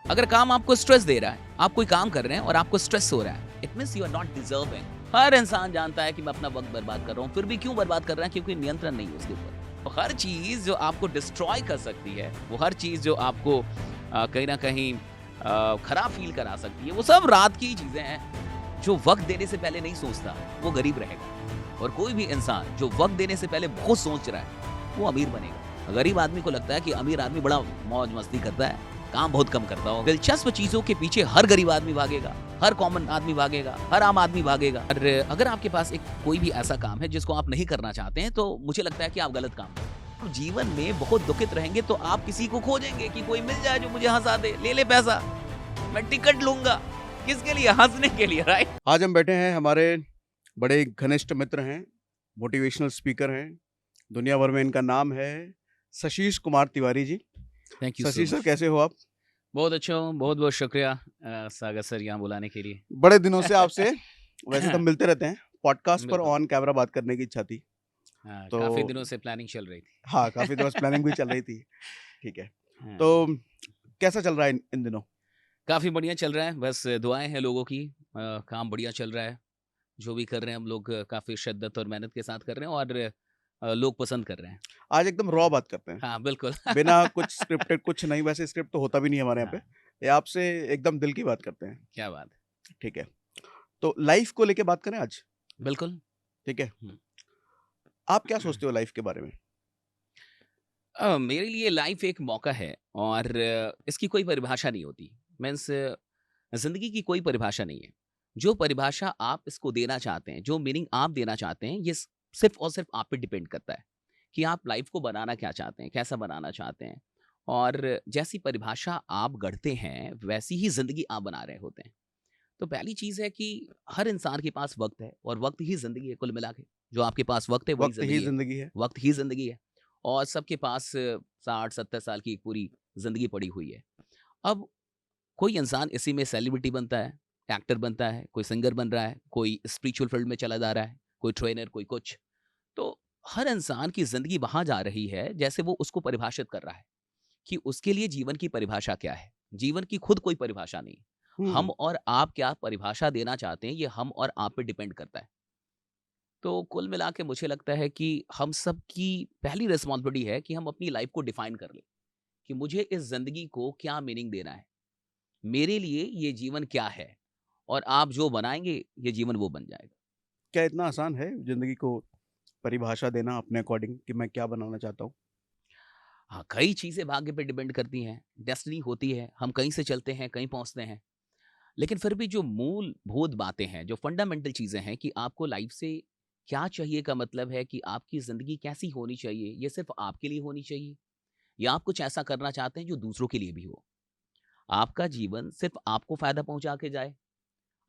अगर काम आपको स्ट्रेस दे रहा है, आप कोई काम कर रहे हैं और आपको स्ट्रेस हो रहा है, it means you are not deserving. हर इंसान जानता है कि मैं अपना वक्त बर्बाद कर रहा हूँ, फिर भी क्यों बर्बाद कर रहा है? क्योंकि नियंत्रण नहीं है उसके ऊपर। तो हर चीज जो आपको डिस्ट्रॉय कर सकती है, वो हर चीज जो आपको कहीं ना कहीं खराब फील करा सकती है, वो सब रात की चीजें हैं। जो वक्त देने से पहले नहीं सोचता, वो गरीब रहेगा। और कोई भी इंसान जो वक्त देने से पहले बहुत सोच रहा है, वो अमीर बनेगा। गरीब आदमी को लगता है कि अमीर आदमी बड़ा मौज मस्ती करता है, काम बहुत कम करता हो। दिलचस्प चीजों के पीछे हर गरीब आदमी भागेगा, हर कॉमन आदमी भागेगा, हर आम आदमी भागेगा। और अगर आपके पास एक कोई भी ऐसा काम है जिसको आप नहीं करना चाहते हैं, तो मुझे लगता है कि आप गलत काम कर रहे हैं। तो जीवन में बहुत दुखित रहेंगे तो आप किसी को खोजेंगे कि कोई मिल जाए जो मुझे हंसा दे, ले पैसा, मैं टिकट लूंगा। किसके लिए? हंसने के लिए, राइट? आज हम बैठे हैं, हमारे बड़े घनिष्ठ मित्र हैं, मोटिवेशनल स्पीकर हैं, दुनिया भर में इनका नाम है Shashish Kumar Tiwari ji. Thank you so Shashish sir, much. कैसे हो आप? बहुत अच्छा हूँ, बहुत बहुत शुक्रिया सागर सर यहाँ बुलाने के लिए। बड़े दिनों से आपसे वैसे तो हम मिलते रहते हैं, पॉडकास्ट पर बिल्कुल। ऑन कैमरा बात करने की इच्छा थी। हाँ, तो काफी दिनों से प्लानिंग चल रही थी। हाँ, काफ़ी दिनों से प्लानिंग भी चल रही थी। ठीक है, हाँ, तो कैसा चल रहा है इन दिनों? काफी बढ़िया चल रहा है। बस दुआएं हैं लोगों की। काम बढ़िया चल रहा है। जो भी कर रहे हैं हम लोग काफी शिद्दत और मेहनत के साथ कर रहे हैं, और लोग पसंद कर रहे हैं। आज एकदम रॉ बात करते हैं, हाँ, बिल्कुल। बिना कुछ स्क्रिप्टेड, कुछ नहीं। वैसे स्क्रिप्ट तो होता भी नहीं हमारे यहाँ पे। हाँ, ये आपसे एकदम दिल की बात करते हैं। क्या बात है। ठीक है, तो लाइफ को लेके बात करें आज। बिल्कुल। ठीक है, हम्म। आप क्या सोचते हो लाइफ के बारे में? मेरे लिए लाइफ एक मौका है, और इसकी कोई परिभाषा नहीं होती। मीन्स जिंदगी की कोई परिभाषा नहीं है। जो परिभाषा आप इसको देना चाहते हैं, जो मीनिंग आप देना चाहते हैं, ये सिर्फ और सिर्फ आप पे डिपेंड करता है कि आप लाइफ को बनाना क्या चाहते हैं, कैसा बनाना चाहते हैं। और जैसी परिभाषा आप गढ़ते हैं, वैसी ही जिंदगी आप बना रहे होते हैं। तो पहली चीज है कि हर इंसान के पास वक्त है, और वक्त ही जिंदगी है। कुल मिला के जो आपके पास वक्त है, वही वक्त ही जिंदगी है। ज़िंदगी है। वक्त ही जिंदगी है। और सबके पास 60-70 साल की एक पूरी जिंदगी पड़ी हुई है। अब कोई इंसान इसी में सेलिब्रिटी बनता है, एक्टर बनता है, कोई सिंगर बन रहा है, कोई स्पिरिचुअल फील्ड में चला जा रहा है, कोई ट्रेनर, कोई कुछ। तो हर इंसान की जिंदगी वहां जा रही है जैसे वो उसको परिभाषित कर रहा है कि उसके लिए जीवन की परिभाषा क्या है। जीवन की खुद कोई परिभाषा नहीं है। हम हुँ, और आप क्या परिभाषा देना चाहते हैं, ये हम और आप पे डिपेंड करता है। तो कुल मिला के मुझे लगता है कि हम सब की पहली रिस्पॉन्सिबिलिटी है कि हम अपनी लाइफ को डिफाइन कर लें कि मुझे इस जिंदगी को क्या मीनिंग देना है, मेरे लिए ये जीवन क्या है। और आप जो बनाएंगे, ये जीवन वो बन जाएगा। क्या इतना आसान है ज़िंदगी को परिभाषा देना अपने अकॉर्डिंग कि मैं क्या बनाना चाहता हूँ? हाँ, कई चीजें भाग्य पे डिपेंड करती हैं, डेस्टिनी होती है, हम कहीं से चलते हैं, कहीं पहुंचते हैं। लेकिन फिर भी जो मूलभूत बातें हैं, जो फंडामेंटल चीजें हैं कि आपको लाइफ से क्या चाहिए, का मतलब है कि आपकी जिंदगी कैसी होनी चाहिए, ये सिर्फ आपके लिए होनी चाहिए, या आप कुछ ऐसा करना चाहते हैं जो दूसरों के लिए भी हो। आपका जीवन सिर्फ आपको फायदा पहुंचा के जाए,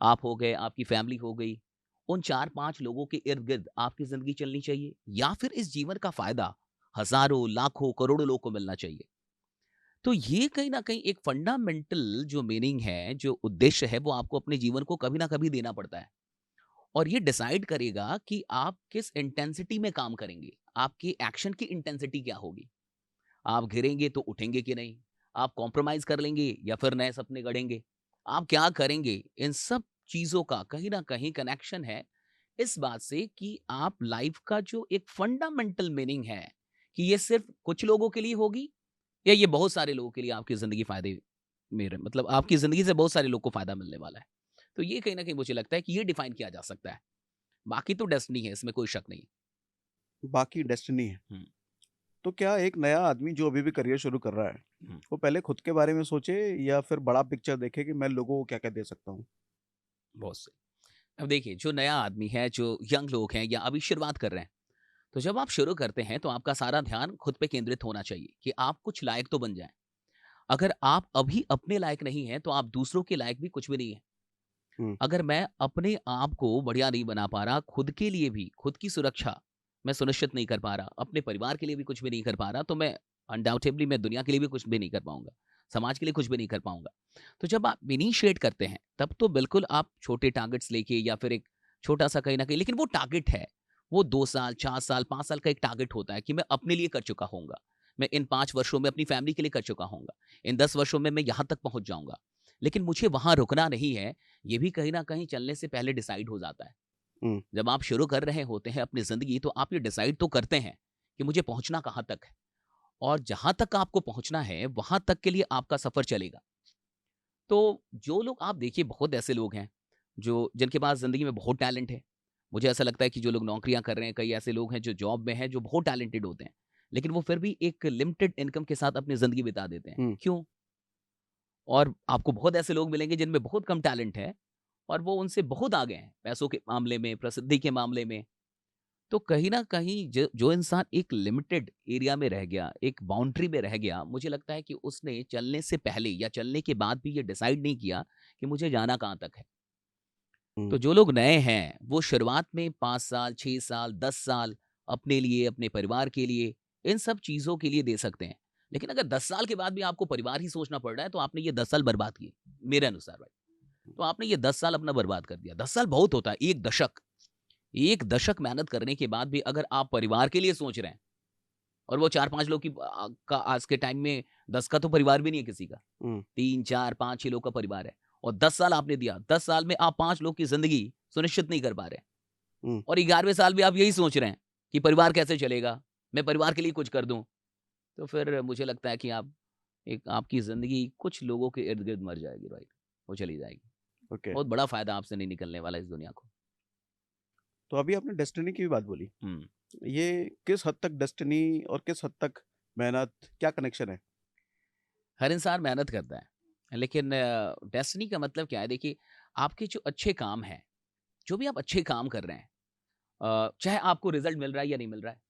आप हो गए, आपकी फैमिली हो गई, उन 4-5 लोगों के इर्द-गिर्द आपकी ज़िंदगी चलनी चाहिए, या फिर इस जीवन का फ़ायदा हज़ारों, लाखों, करोड़ों लोगों को मिलना चाहिए। तो ये कहीं न कहीं एक फंडामेंटल जो मीनिंग है, जो उद्देश्य है, वो आपको अपने जीवन को कभी न कभी देना पड़ता है। और ये डिसाइड करेगा कि आप किस इंटेंसिटी में काम करेंगे, आपकी एक्शन की इंटेंसिटी क्या होगी। आप गिरेंगे तो उठेंगे कि नहीं? आप कॉम्प्रोमाइज़ कर लेंगे या फिर नए सपने गढ़ेंगे? आप क्या करेंगे? इन सब चीज़ों का कहीं न कहीं कनेक्शन है इस बात से कि आप लाइफ़ का जो एक फंडामेंटल मीनिंग है कि ये सिर्फ़ कुछ लोगों के लिए होगी, या ये बहुत सारे लोगों के लिए आपकी ज़िंदगी फ़ायदे में मतलब आपकी ज़िंदगी से बहुत सारे लोग को फ़ायदा मिलने वाला है। तो ये कहीं न कहीं मुझे लगता है कि ये डिफ़ाइन किया जा सकता है। बाकी तो डेस्टिनी है, इसमें कोई शक नहीं। बाकी डेस्टिनी है। हुँ, तो क्या एक नया आदमी जो अभी भी करियर शुरू कर रहा है, हुँ। वो पहले खुद के बारे में सोचे या फिर बड़ा पिक्चर देखे कि मैं लोगों को क्या-क्या दे सकता हूँ? बहुत सही। अब देखिए, जो नया आदमी है, जो यंग लोग हैं या अभी शुरुआत कर रहे हैं, तो जब आप शुरू करते हैं तो आपका सारा ध्यान खुद पे केंद्रित होना चाहिए कि आप कुछ लायक तो बन जाएँ। अगर आप अभी अपने लायक नहीं हैं, तो आप दूसरों के लायक भी कुछ भी नहीं हैं। हुँ, अगर मैं अपने आप को बढ़िया नहीं बना पा रहा, खुद के लिए भी, खुद की सुरक्षा मैं सुनिश्चित नहीं कर पा रहा, अपने परिवार के लिए भी कुछ भी नहीं कर पा रहा, तो मैं अनडाउटेबली मैं दुनिया के लिए भी कुछ भी नहीं कर पाऊँगा, समाज के लिए कुछ भी नहीं कर पाऊँगा। तो जब आप इनिशिएट करते हैं, तब तो बिल्कुल आप छोटे टारगेट्स लेके या फिर एक छोटा-सा कहीं न कहीं, लेकिन वो टारगेट है, वो 2 साल, 4 साल, 5 साल का एक टारगेट होता है कि मैं अपने लिए कर चुका होऊँगा। मैं इन 5 वर्षों में अपनी फैमिली के लिए कर चुका हूँगा। इन 10 वर्षों में मैं यहाँ तक पहुँच जाऊँगा। लेकिन मुझे वहाँ रुकना नहीं है, ये भी कहीं न कहीं चलने से पहले डिसाइड हो जाता है। हुँ, जब आप शुरू कर रहे होते हैं अपनी ज़िंदगी, तो आप ये डिसाइड तो करते हैं कि मुझे पहुँचना कहाँ तक है, और जहाँ तक आपको पहुँचना है, वहाँ तक के लिए आपका सफ़र चलेगा। तो जो लोग, आप देखिए, बहुत ऐसे लोग हैं जो जिनके पास ज़िंदगी में बहुत टैलेंट है। मुझे ऐसा लगता है कि जो लोग नौकरियाँ कर रहे हैं, कई ऐसे लोग हैं जो जॉब में हैं, जो बहुत टैलेंटेड होते हैं। लेकिन वो फिर भी एक लिमिटेड इनकम के साथ अपनी ज़िंदगी बिता देते हैं। हुँ, क्यों? और आपको बहुत ऐसे लोग मिलेंगे जिनमें बहुत कम टैलेंट है और वो उनसे बहुत आगे हैं, पैसों के मामले में, प्रसिद्धि के मामले में। तो कहीं न कहीं जो जो इंसान एक लिमिटेड एरिया में रह गया, एक बाउंड्री में रह गया, मुझे लगता है कि उसने चलने से पहले या चलने के बाद भी ये डिसाइड नहीं किया कि मुझे जाना कहाँ तक है। हुँ, तो जो लोग नए हैं, वो शुरुआत में 5 साल, 6 साल, 10 साल अपने लिए, अपने परिवार के लिए, इन सब चीज़ों के लिए दे सकते हैं। लेकिन अगर 10 साल के बाद भी आपको परिवार ही सोचना पड़ रहा है, तो आपने ये 10 साल बर्बाद किए, मेरे अनुसार भाई। तो आपने ये 10 साल अपना बर्बाद कर दिया। 10 साल बहुत होता है, 1 दशक। 1 दशक मेहनत करने के बाद भी अगर आप परिवार के लिए सोच रहे हैं, और वो 4-5 लोग का आज के टाइम में 10 का तो परिवार भी नहीं है किसी का। हुँ, 3, 4, 5, 6 लोग का परिवार है, और 10 साल आपने दिया। 10 साल में आप 5 लोग की ज़िंदगी सुनिश्चित नहीं कर पा रहे हैं, हुँ। और 11वें साल भी आप यही सोच रहे हैं कि परिवार कैसे चलेगा? मैं परिवार के लिए कुछ कर दूँ। तो फिर मुझे लगता है कि आपकी ज़िंदगी कुछ लोगों के इर्द-गिर्द मर जाएगी भाई, वो चली जाएगी। ओके। बहुत बड़ा फ़ायदा आपसे नहीं निकलने वाला इस दुनिया को। तो अभी आपने डेस्टिनी की भी बात बोली। हुँ। ये किस हद तक डेस्टिनी और किस हद तक मेहनत, क्या कनेक्शन है? हर इंसान मेहनत करता है, लेकिन डेस्टिनी का मतलब क्या है? देखिए, आपके जो अच्छे काम हैं, जो भी आप अच्छे काम कर रहे हैं, चाहे आपको रिज़ल्ट मिल रहा है या नहीं मिल रहा है,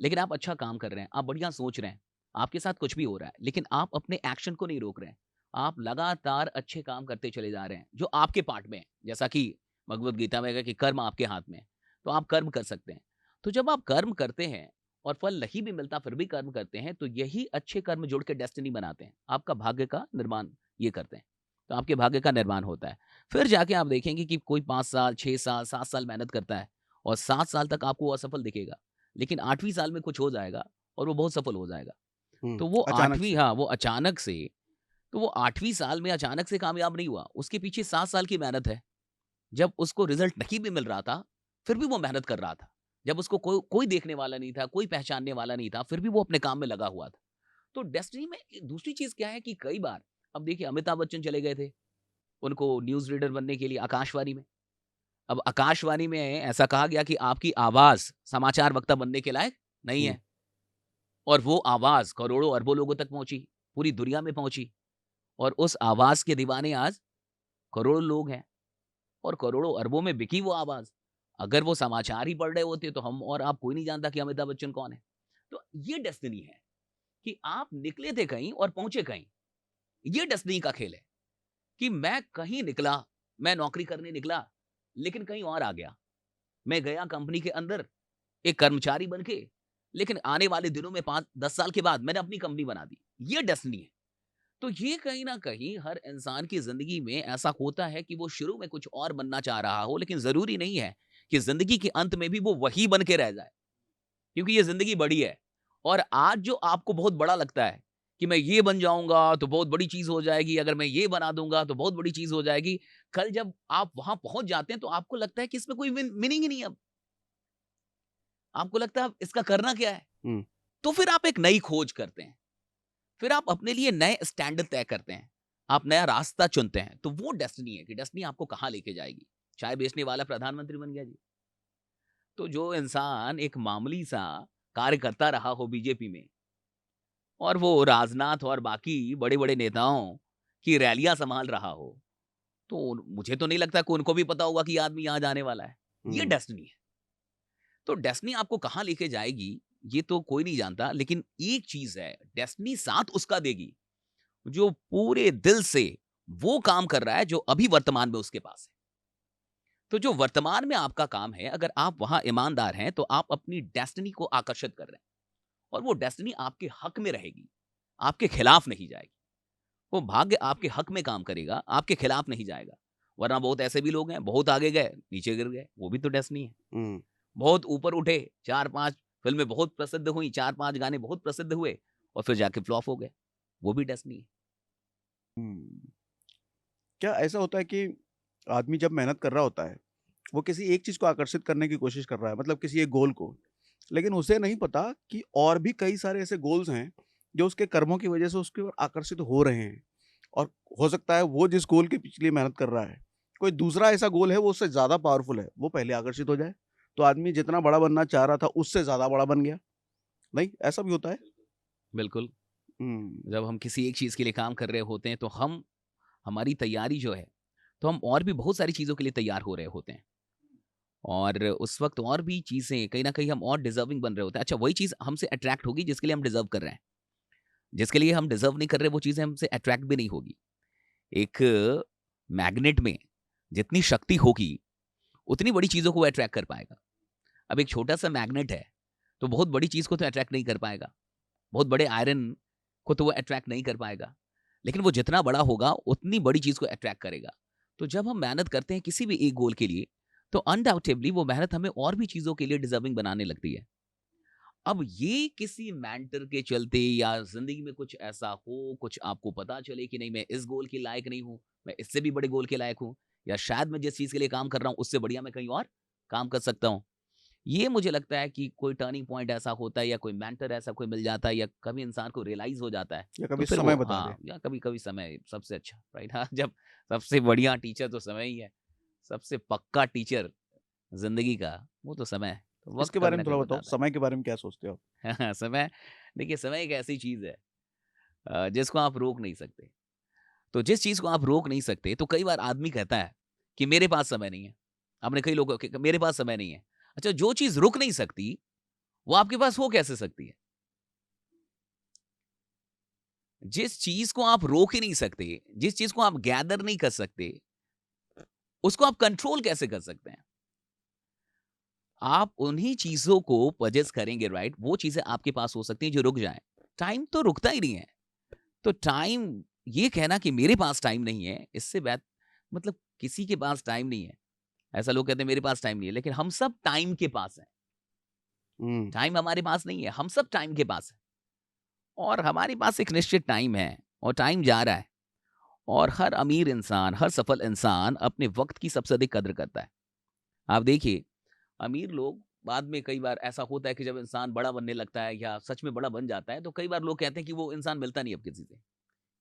लेकिन आप अच्छा काम कर रहे हैं, आप बढ़िया सोच रहे हैं, आपके साथ कुछ भी हो रहा है, लेकिन आप अपने एक्शन को नहीं रोक रहे हैं। आप लगातार अच्छे काम करते चले जा रहे हैं, जो आपके पार्ट में है। जैसा कि भगवद गीता में है कि कर्म आपके हाथ में है, तो आप कर्म कर सकते हैं। तो जब आप कर्म करते हैं और फल नहीं भी मिलता, फिर भी कर्म करते हैं, तो यही अच्छे कर्म जुड़ के डेस्टिनी बनाते हैं। आपका भाग्य का निर्माण ये करते हैं। तो आपके भाग्य का निर्माण होता है। फिर जाके आप देखेंगे कि कोई 5 साल, 6 साल, 7 साल मेहनत करता है और 7 साल तक आपको असफल दिखेगा। लेकिन 8वीं साल में कुछ हो जाएगा और वो बहुत सफल हो जाएगा। हुँ, तो वो अचानक 8वीं, से। हाँ, वो अचानक से, तो वो 8वीं साल में अचानक से कामयाब नहीं हुआ। उसके पीछे 7 साल की मेहनत है। जब उसको रिज़ल्ट नहीं भी मिल रहा था, फिर भी वो मेहनत कर रहा था। जब उसको कोई कोई देखने वाला नहीं था, कोई पहचानने वाला नहीं था, फिर भी वो अपने काम में लगा हुआ था। तो डेस्टिनी में दूसरी चीज़ क्या है कि कई बार, अब देखिए, अमिताभ बच्चन चले गए थे, उनको न्यूज़ रीडर बनने के लिए आकाशवाणी में। अब आकाशवाणी में ऐसा कहा गया कि आपकी आवाज़ समाचार वक्ता बनने के लायक नहीं हुँ, है। और वो आवाज़ करोड़ों अरबों लोगों तक पहुँची, पूरी दुनिया में पहुँची, और उस आवाज़ के दीवाने आज करोड़ों लोग हैं, और करोड़ों अरबों में बिकी वो आवाज़। अगर वो समाचार ही पढ़ रहे होते, तो हम और आप, कोई नहीं जानता कि अमिताभ बच्चन कौन है। तो ये डेस्टिनी है कि आप निकले थे कहीं और पहुँचे कहीं। ये डेस्टिनी का खेल है कि मैं कहीं निकला, मैं नौकरी करने निकला, लेकिन कहीं और आ गया। मैं गया कंपनी के अंदर एक कर्मचारी बन के, लेकिन आने वाले दिनों में 5-10 साल के बाद मैंने अपनी कंपनी बना दी। ये डेस्टिनी है। तो ये कहीं न कहीं हर इंसान की ज़िंदगी में ऐसा होता है कि वो शुरू में कुछ और बनना चाह रहा हो, लेकिन ज़रूरी नहीं है कि ज़िंदगी के अंत में भी वो वही बन के रह जाए, क्योंकि ये ज़िंदगी बड़ी है। और आज जो आपको बहुत बड़ा लगता है कि मैं ये बन जाऊँगा तो बहुत बड़ी चीज़ हो जाएगी, अगर मैं ये बना दूँगा तो बहुत बड़ी चीज़ हो जाएगी। कल जब आप वहाँ पहुँच जाते हैं, तो आपको लगता है कि इसमें कोई मीनिंग ही नहीं है अब। आपको लगता है अब इसका करना क्या है? हुँ, तो फिर आप एक नई खोज करते हैं। फिर आप अपने लिए नए स्टैंडर्ड तय करते हैं। आप नया रास्ता चुनते हैं। तो वो डेस्टिनी है कि डेस्टिनी आपको कहाँ लेके जाएगी। चाय बेचने वाला प्रधानमंत्री बन गया जी। तो जो इंसान एक मामूली सा कार्य करता रहा हो बीजेपी में, और वो राजनाथ और बाकी बड़े-बड़े नेताओं की रैलियाँ संभाल रहा हो, तो मुझे तो नहीं लगता कि उनको भी पता होगा कि ये आदमी यहाँ जाने वाला है। ये हुँ, डेस्टिनी है। तो डेस्टिनी आपको कहाँ लेके जाएगी, ये तो कोई नहीं जानता, लेकिन एक चीज़ है, डेस्टिनी साथ उसका देगी जो पूरे दिल से वो काम कर रहा है जो अभी वर्तमान में उसके पास है। तो जो वर्तमान में आपका काम है, अगर आप वहां ईमानदार हैं, तो आप अपनी डेस्टिनी को आकर्षित कर रहे हैं, और वो डेस्टिनी आपके हक में रहेगी, आपके खिलाफ नहीं जाएगी। वो भाग्य आपके हक में काम करेगा, आपके खिलाफ नहीं जाएगा। वरना बहुत ऐसे भी लोग हैं, बहुत आगे गए, नीचे गिर गए, वो भी तो डेस्टिनी है। हुँ, बहुत ऊपर उठे, 4-5 फ़िल्में बहुत प्रसिद्ध हुई, 4-5 गाने बहुत प्रसिद्ध हुए, और फिर जाके फ्लॉप हो गए। वो भी डेस्टिनी है। हम्म, क्या ऐसा होता है कि आदमी जब मेहनत कर रहा होता है, वो किसी एक चीज़ को आकर्षित करने की कोशिश कर रहा है, मतलब किसी एक गोल को, लेकिन उसे नहीं पता कि और भी कई सारे ऐसे गोल्स हैं, जो उसके कर्मों की वजह से उसकी ओर आकर्षित हो रहे हैं। और हो सकता है वो जिस गोल के पीछे लिए मेहनत कर रहा है, कोई दूसरा ऐसा गोल है वो उससे ज़्यादा पावरफुल है, वो पहले आकर्षित हो जाए। तो आदमी जितना बड़ा बनना चाह रहा था, उससे ज़्यादा बड़ा बन गया। नहीं, ऐसा भी होता है? बिल्कुल। हुँ, जब हम किसी एक चीज़ के लिए काम कर रहे होते हैं तो हमारी तैयारी जो है, तो हम और भी बहुत सारी चीज़ों के लिए तैयार हो रहे होते हैं। और उस वक़्त और भी चीज़ें कहीं न कहीं हम और डिज़र्विंग बन रहे होते हैं। अच्छा, वही चीज़ हमसे अट्रैक्ट होगी जिसके लिए हम डिज़र्व कर रहे हैं। जिसके लिए हम डिज़र्व नहीं कर रहे, वो चीज़ें हमसे अट्रैक्ट भी नहीं होगी। एक मैग्नेट में जितनी शक्ति होगी, उतनी बड़ी चीज़ों को वो अट्रैक्ट कर पाएगा। अब एक छोटा-सा मैग्नेट है, तो बहुत बड़ी चीज़ को तो अट्रैक्ट नहीं कर पाएगा। बहुत बड़े आयरन को तो वो अट्रैक्ट नहीं कर पाएगा। लेकिन वो जितना बड़ा होगा, उतनी बड़ी चीज़ को अट्रैक्ट करेगा। तो जब हम मेहनत करते हैं किसी भी एक गोल के लिए, तो अनडाउटेबली वो मेहनत हमें और भी चीज़ों के लिए डिज़र्विंग बनाने लगती है। अब ये किसी मेंटर के चलते या ज़िंदगी में कुछ ऐसा हो, कुछ आपको पता चले कि नहीं मैं इस गोल के लायक नहीं हूँ, मैं इससे भी बड़े गोल के लायक हूँ, या शायद मैं जिस चीज़ के लिए काम कर रहा हूँ उससे बढ़िया मैं कहीं और काम कर सकता हूँ। ये मुझे लगता है कि कोई टर्निंग पॉइंट ऐसा होता है या कोई मेंटर ऐसा कोई मिल जाता है या कभी इंसान को रियलाइज़ हो जाता है, या तो कभी फिर समय वो बता दे। हाँ, या कभी-कभी समय सबसे अच्छा, राइट? हाँ, जब सबसे बढ़िया टीचर तो समय ही है। सबसे पक्का टीचर ज़िंदगी का, वो तो समय है। तो वक़्त इसके बारे कभी में ना कभी थोड़ा बताओ, बताता है। समय के बारे में क्या सोचते हो आप? समय, देखिए समय एक ऐसी चीज़ है जिसको आप रोक नहीं सकते। तो जिस चीज़ को आप रोक नहीं सकते, तो कई बार आदमी कहता है कि मेरे पास समय नहीं है। आपने कई लोगों के मेरे पास समय नहीं है। अच्छा, जो चीज़ रुक नहीं सकती, वो आपके पास हो कैसे सकती है? जिस चीज़ को आप रोक ही नहीं सकते, जिस चीज़ को आप गैदर नहीं कर सकते, उसको आप कंट्रोल कैसे कर सकते हैं? आप उन्हीं चीज़ों को पजेस करेंगे, राइट? वो चीज़ें आपके पास हो सकती हैं जो रुक जाएँ। टाइम तो रुकता ही नहीं है। तो टाइम, ये कहना कि मेरे पास टाइम नहीं है, इससे बेहत मतलब किसी के पास टाइम नहीं है। ऐसा लोग कहते हैं मेरे पास टाइम नहीं है, लेकिन हम सब टाइम के पास हैं। हुँ, टाइम हमारे पास नहीं है, हम सब टाइम के पास हैं। और हमारे पास एक निश्चित टाइम है और टाइम जा रहा है। और हर अमीर इंसान, हर सफल इंसान अपने वक़्त की सबसे अधिक कदर करता है। आप देखिए, अमीर लोग बाद में कई बार ऐसा होता है कि जब इंसान बड़ा बनने लगता है या सच में बड़ा बन जाता है, तो कई बार लोग कहते हैं कि वो इंसान मिलता नहीं अब किसी से।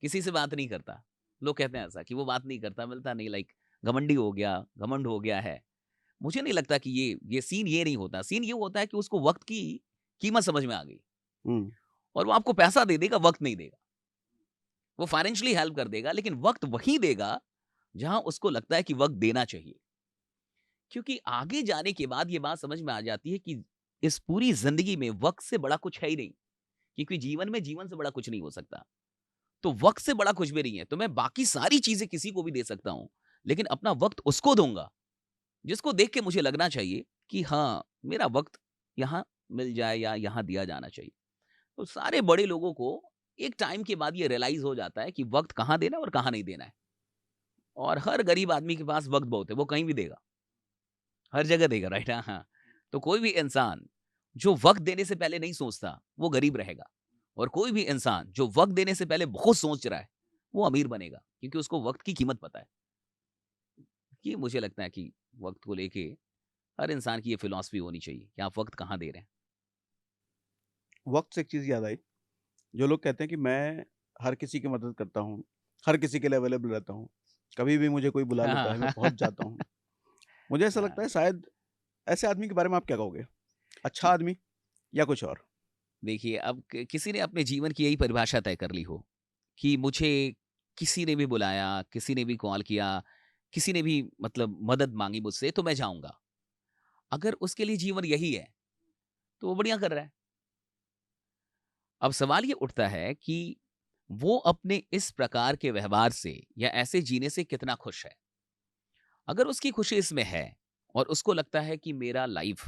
किसी से बात नहीं करता। लोग कहते हैं ऐसा कि वो बात नहीं करता, मिलता नहीं, लाइक घमंडी हो गया, घमंड हो गया है। मुझे नहीं लगता कि ये सीन ये नहीं होता। सीन ये होता है कि उसको वक़्त की कीमत समझ में आ गई हुँ। और वो आपको पैसा दे देगा, वक़्त नहीं देगा। वो फाइनेंशियली हेल्प कर देगा, लेकिन वक़्त वहीं देगा जहाँ उसको लगता है कि वक़्त देना चाहिए। क्योंकि आगे जाने के बाद ये बात समझ में आ जाती है कि इस पूरी ज़िंदगी में वक़्त से बड़ा कुछ है ही नहीं। क्योंकि जीवन में जीवन से बड़ा कुछ नहीं हो सकता। तो वक़्त से बड़ा कुछ भी नहीं है। तो मैं बाकी सारी चीज़ें किसी को भी दे सकता हूँ, लेकिन अपना वक़्त उसको दूँगा, जिसको देख के मुझे लगना चाहिए कि हाँ, मेरा वक़्त यहाँ मिल जाए या यहाँ दिया जाना चाहिए। तो सारे बड़े लोगों को एक टाइम के बाद ये रियलाइज़ हो जाता है कि वक़्त कहाँ देना है और कहाँ नहीं देना है। और हर गरीब आदमी के पास वक़्त बहुत है, वो कहीं भी देगा, हर जगह देगा, राइट? हाँ, हाँ। तो कोई भी इंसान जो वक़्त देने से पहले नहीं सोचता, वो गरीब रहेगा। और कोई भी इंसान जो वक़्त देने से पहले बहुत सोच रहा है, वो अमीर बनेगा, क्योंकि उसको वक़्त की कीमत पता है। ये मुझे लगता है कि वक़्त को लेके हर इंसान की ये फ़िलॉसफ़ी होनी चाहिए कि आप वक़्त कहाँ दे रहे हैं। वक़्त से एक चीज़ याद आई, जो लोग कहते हैं कि मैं हर किसी की मदद करता हूँ, हर किसी के लिए अवेलेबल रहता हूँ, कभी भी मुझे कोई बुला लेता है, मैं हाँ, पहुँच जाता हूँ। मुझे ऐसा लगता हाँ। है शायद ऐसे आदमी के बारे में आप क्या कहोगे? अच्छा आदमी या कुछ और? देखिए, अब किसी ने अपने जीवन की यही परिभाषा तय कर ली हो कि मुझे किसी ने भी बुलाया, किसी ने भी कॉल किया, किसी ने भी मतलब मदद मांगी मुझसे, तो मैं जाऊंगा। अगर उसके लिए जीवन यही है, तो वो बढ़िया कर रहा है। अब सवाल ये उठता है कि वो अपने इस प्रकार के व्यवहार से या ऐसे जीने से कितना खुश है। अगर उसकी खुशी इसमें है और उसको लगता है कि मेरा लाइफ,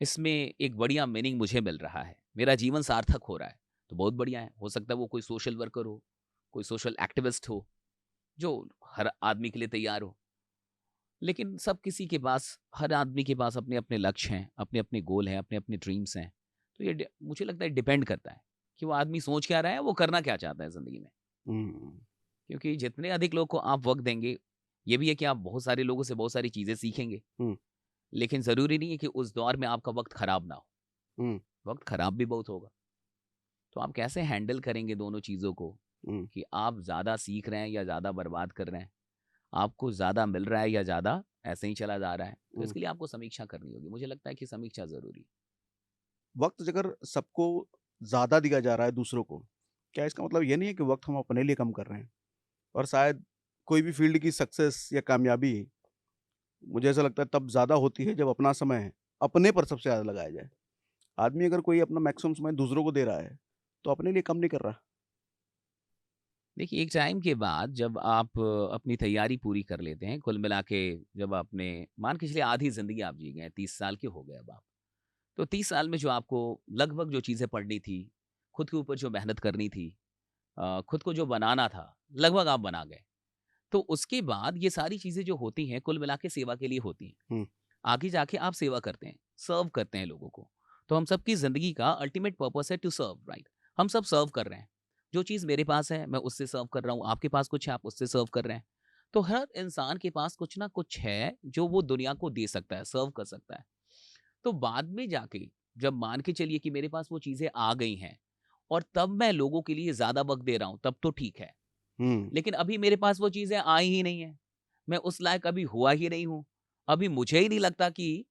इसमें एक बढ़िया मीनिंग मुझे मिल रहा है, मेरा जीवन सार्थक हो रहा है, तो बहुत बढ़िया है। हो सकता है वो कोई सोशल वर्कर हो, कोई सोशल एक्टिविस्ट हो, जो हर आदमी के लिए तैयार हो। लेकिन सब किसी के पास, हर आदमी के पास अपने अपने लक्ष्य हैं, अपने अपने गोल हैं, अपने अपने ड्रीम्स हैं। तो ये मुझे लगता है डिपेंड करता है कि वो आदमी सोच क्या रहा है, वो करना क्या चाहता है ज़िंदगी में। हुँ। क्योंकि जितने अधिक लोग को आप वक़्त देंगे, ये भी है कि आप बहुत सारे लोगों से बहुत सारी चीज़ें सीखेंगे। हुँ, लेकिन ज़रूरी नहीं है कि उस दौर में आपका वक़्त खराब ना हो, हुँ, वक़्त खराब भी बहुत होगा। तो आप कैसे हैंडल करेंगे दोनों चीज़ों को हुँ, कि आप ज़्यादा सीख रहे हैं या ज़्यादा बर्बाद कर रहे हैं? आपको ज़्यादा मिल रहा है या ज़्यादा ऐसे ही चला जा रहा है? तो हुँ। इसके लिए आपको समीक्षा करनी होगी। मुझे लगता है कि समीक्षा ज़रूरी है। वक़्त अगर सबको ज़्यादा दिया जा रहा है दूसरों को, क्या इसका मतलब ये नहीं है कि वक़्त हम अपने लिए कम कर रहे हैं? और शायद कोई भी फ़ील्ड की सक्सेस या कामयाबी मुझे ऐसा लगता है तब ज़्यादा होती है जब अपना समय अपने पर सबसे ज़्यादा लगाया जाए। आदमी अगर कोई अपना मैक्सिमम समय दूसरों को दे रहा है, तो अपने लिए कम नहीं कर रहा। देखिए, एक टाइम के बाद जब आप अपनी तैयारी पूरी कर लेते हैं, कुल मिला के जब आपने मान के चलिए आधी ज़िंदगी आप जी गए हैं, 30 साल के हो गए अब आप। तो 30 साल में जो आपको लगभग जो चीज़ें पढ़नी थी, खुद के ऊपर जो मेहनत करनी थी, खुद को जो बनाना था, लगभग आप बना गए। तो उसके बाद ये सारी चीज़ें जो होती हैं, कुल मिला के सेवा के लिए होती हैं। हुँ, आगे जाके आप सेवा करते हैं, सर्व करते हैं लोगों को। तो हम सबकी ज़िंदगी का अल्टीमेट पर्पस है टू सर्व, राइट? हम सब सर्व कर रहे हैं। जो चीज़ मेरे पास है, मैं उससे सर्व कर रहा हूँ, आपके पास कुछ है, आप उससे सर्व कर रहे हैं। तो हर इंसान के पास कुछ ना कुछ है, जो वो दुनिया को दे सकता है, सर्व कर सकता है। तो बाद में जाके जब मान के चलिए कि मेरे पास वो चीज़ें आ गई हैं और तब मैं लोगों के लिए ज़्यादा वक़्त दे रहा हूँ, तब तो ठीक है। हुँ, लेकिन अभी मेरे पास वो चीज़ें आई ही नहीं हैं। मैं उस लायक अभी हुआ ही नहीं हूँ। अभी मुझे ही नहीं लगता कि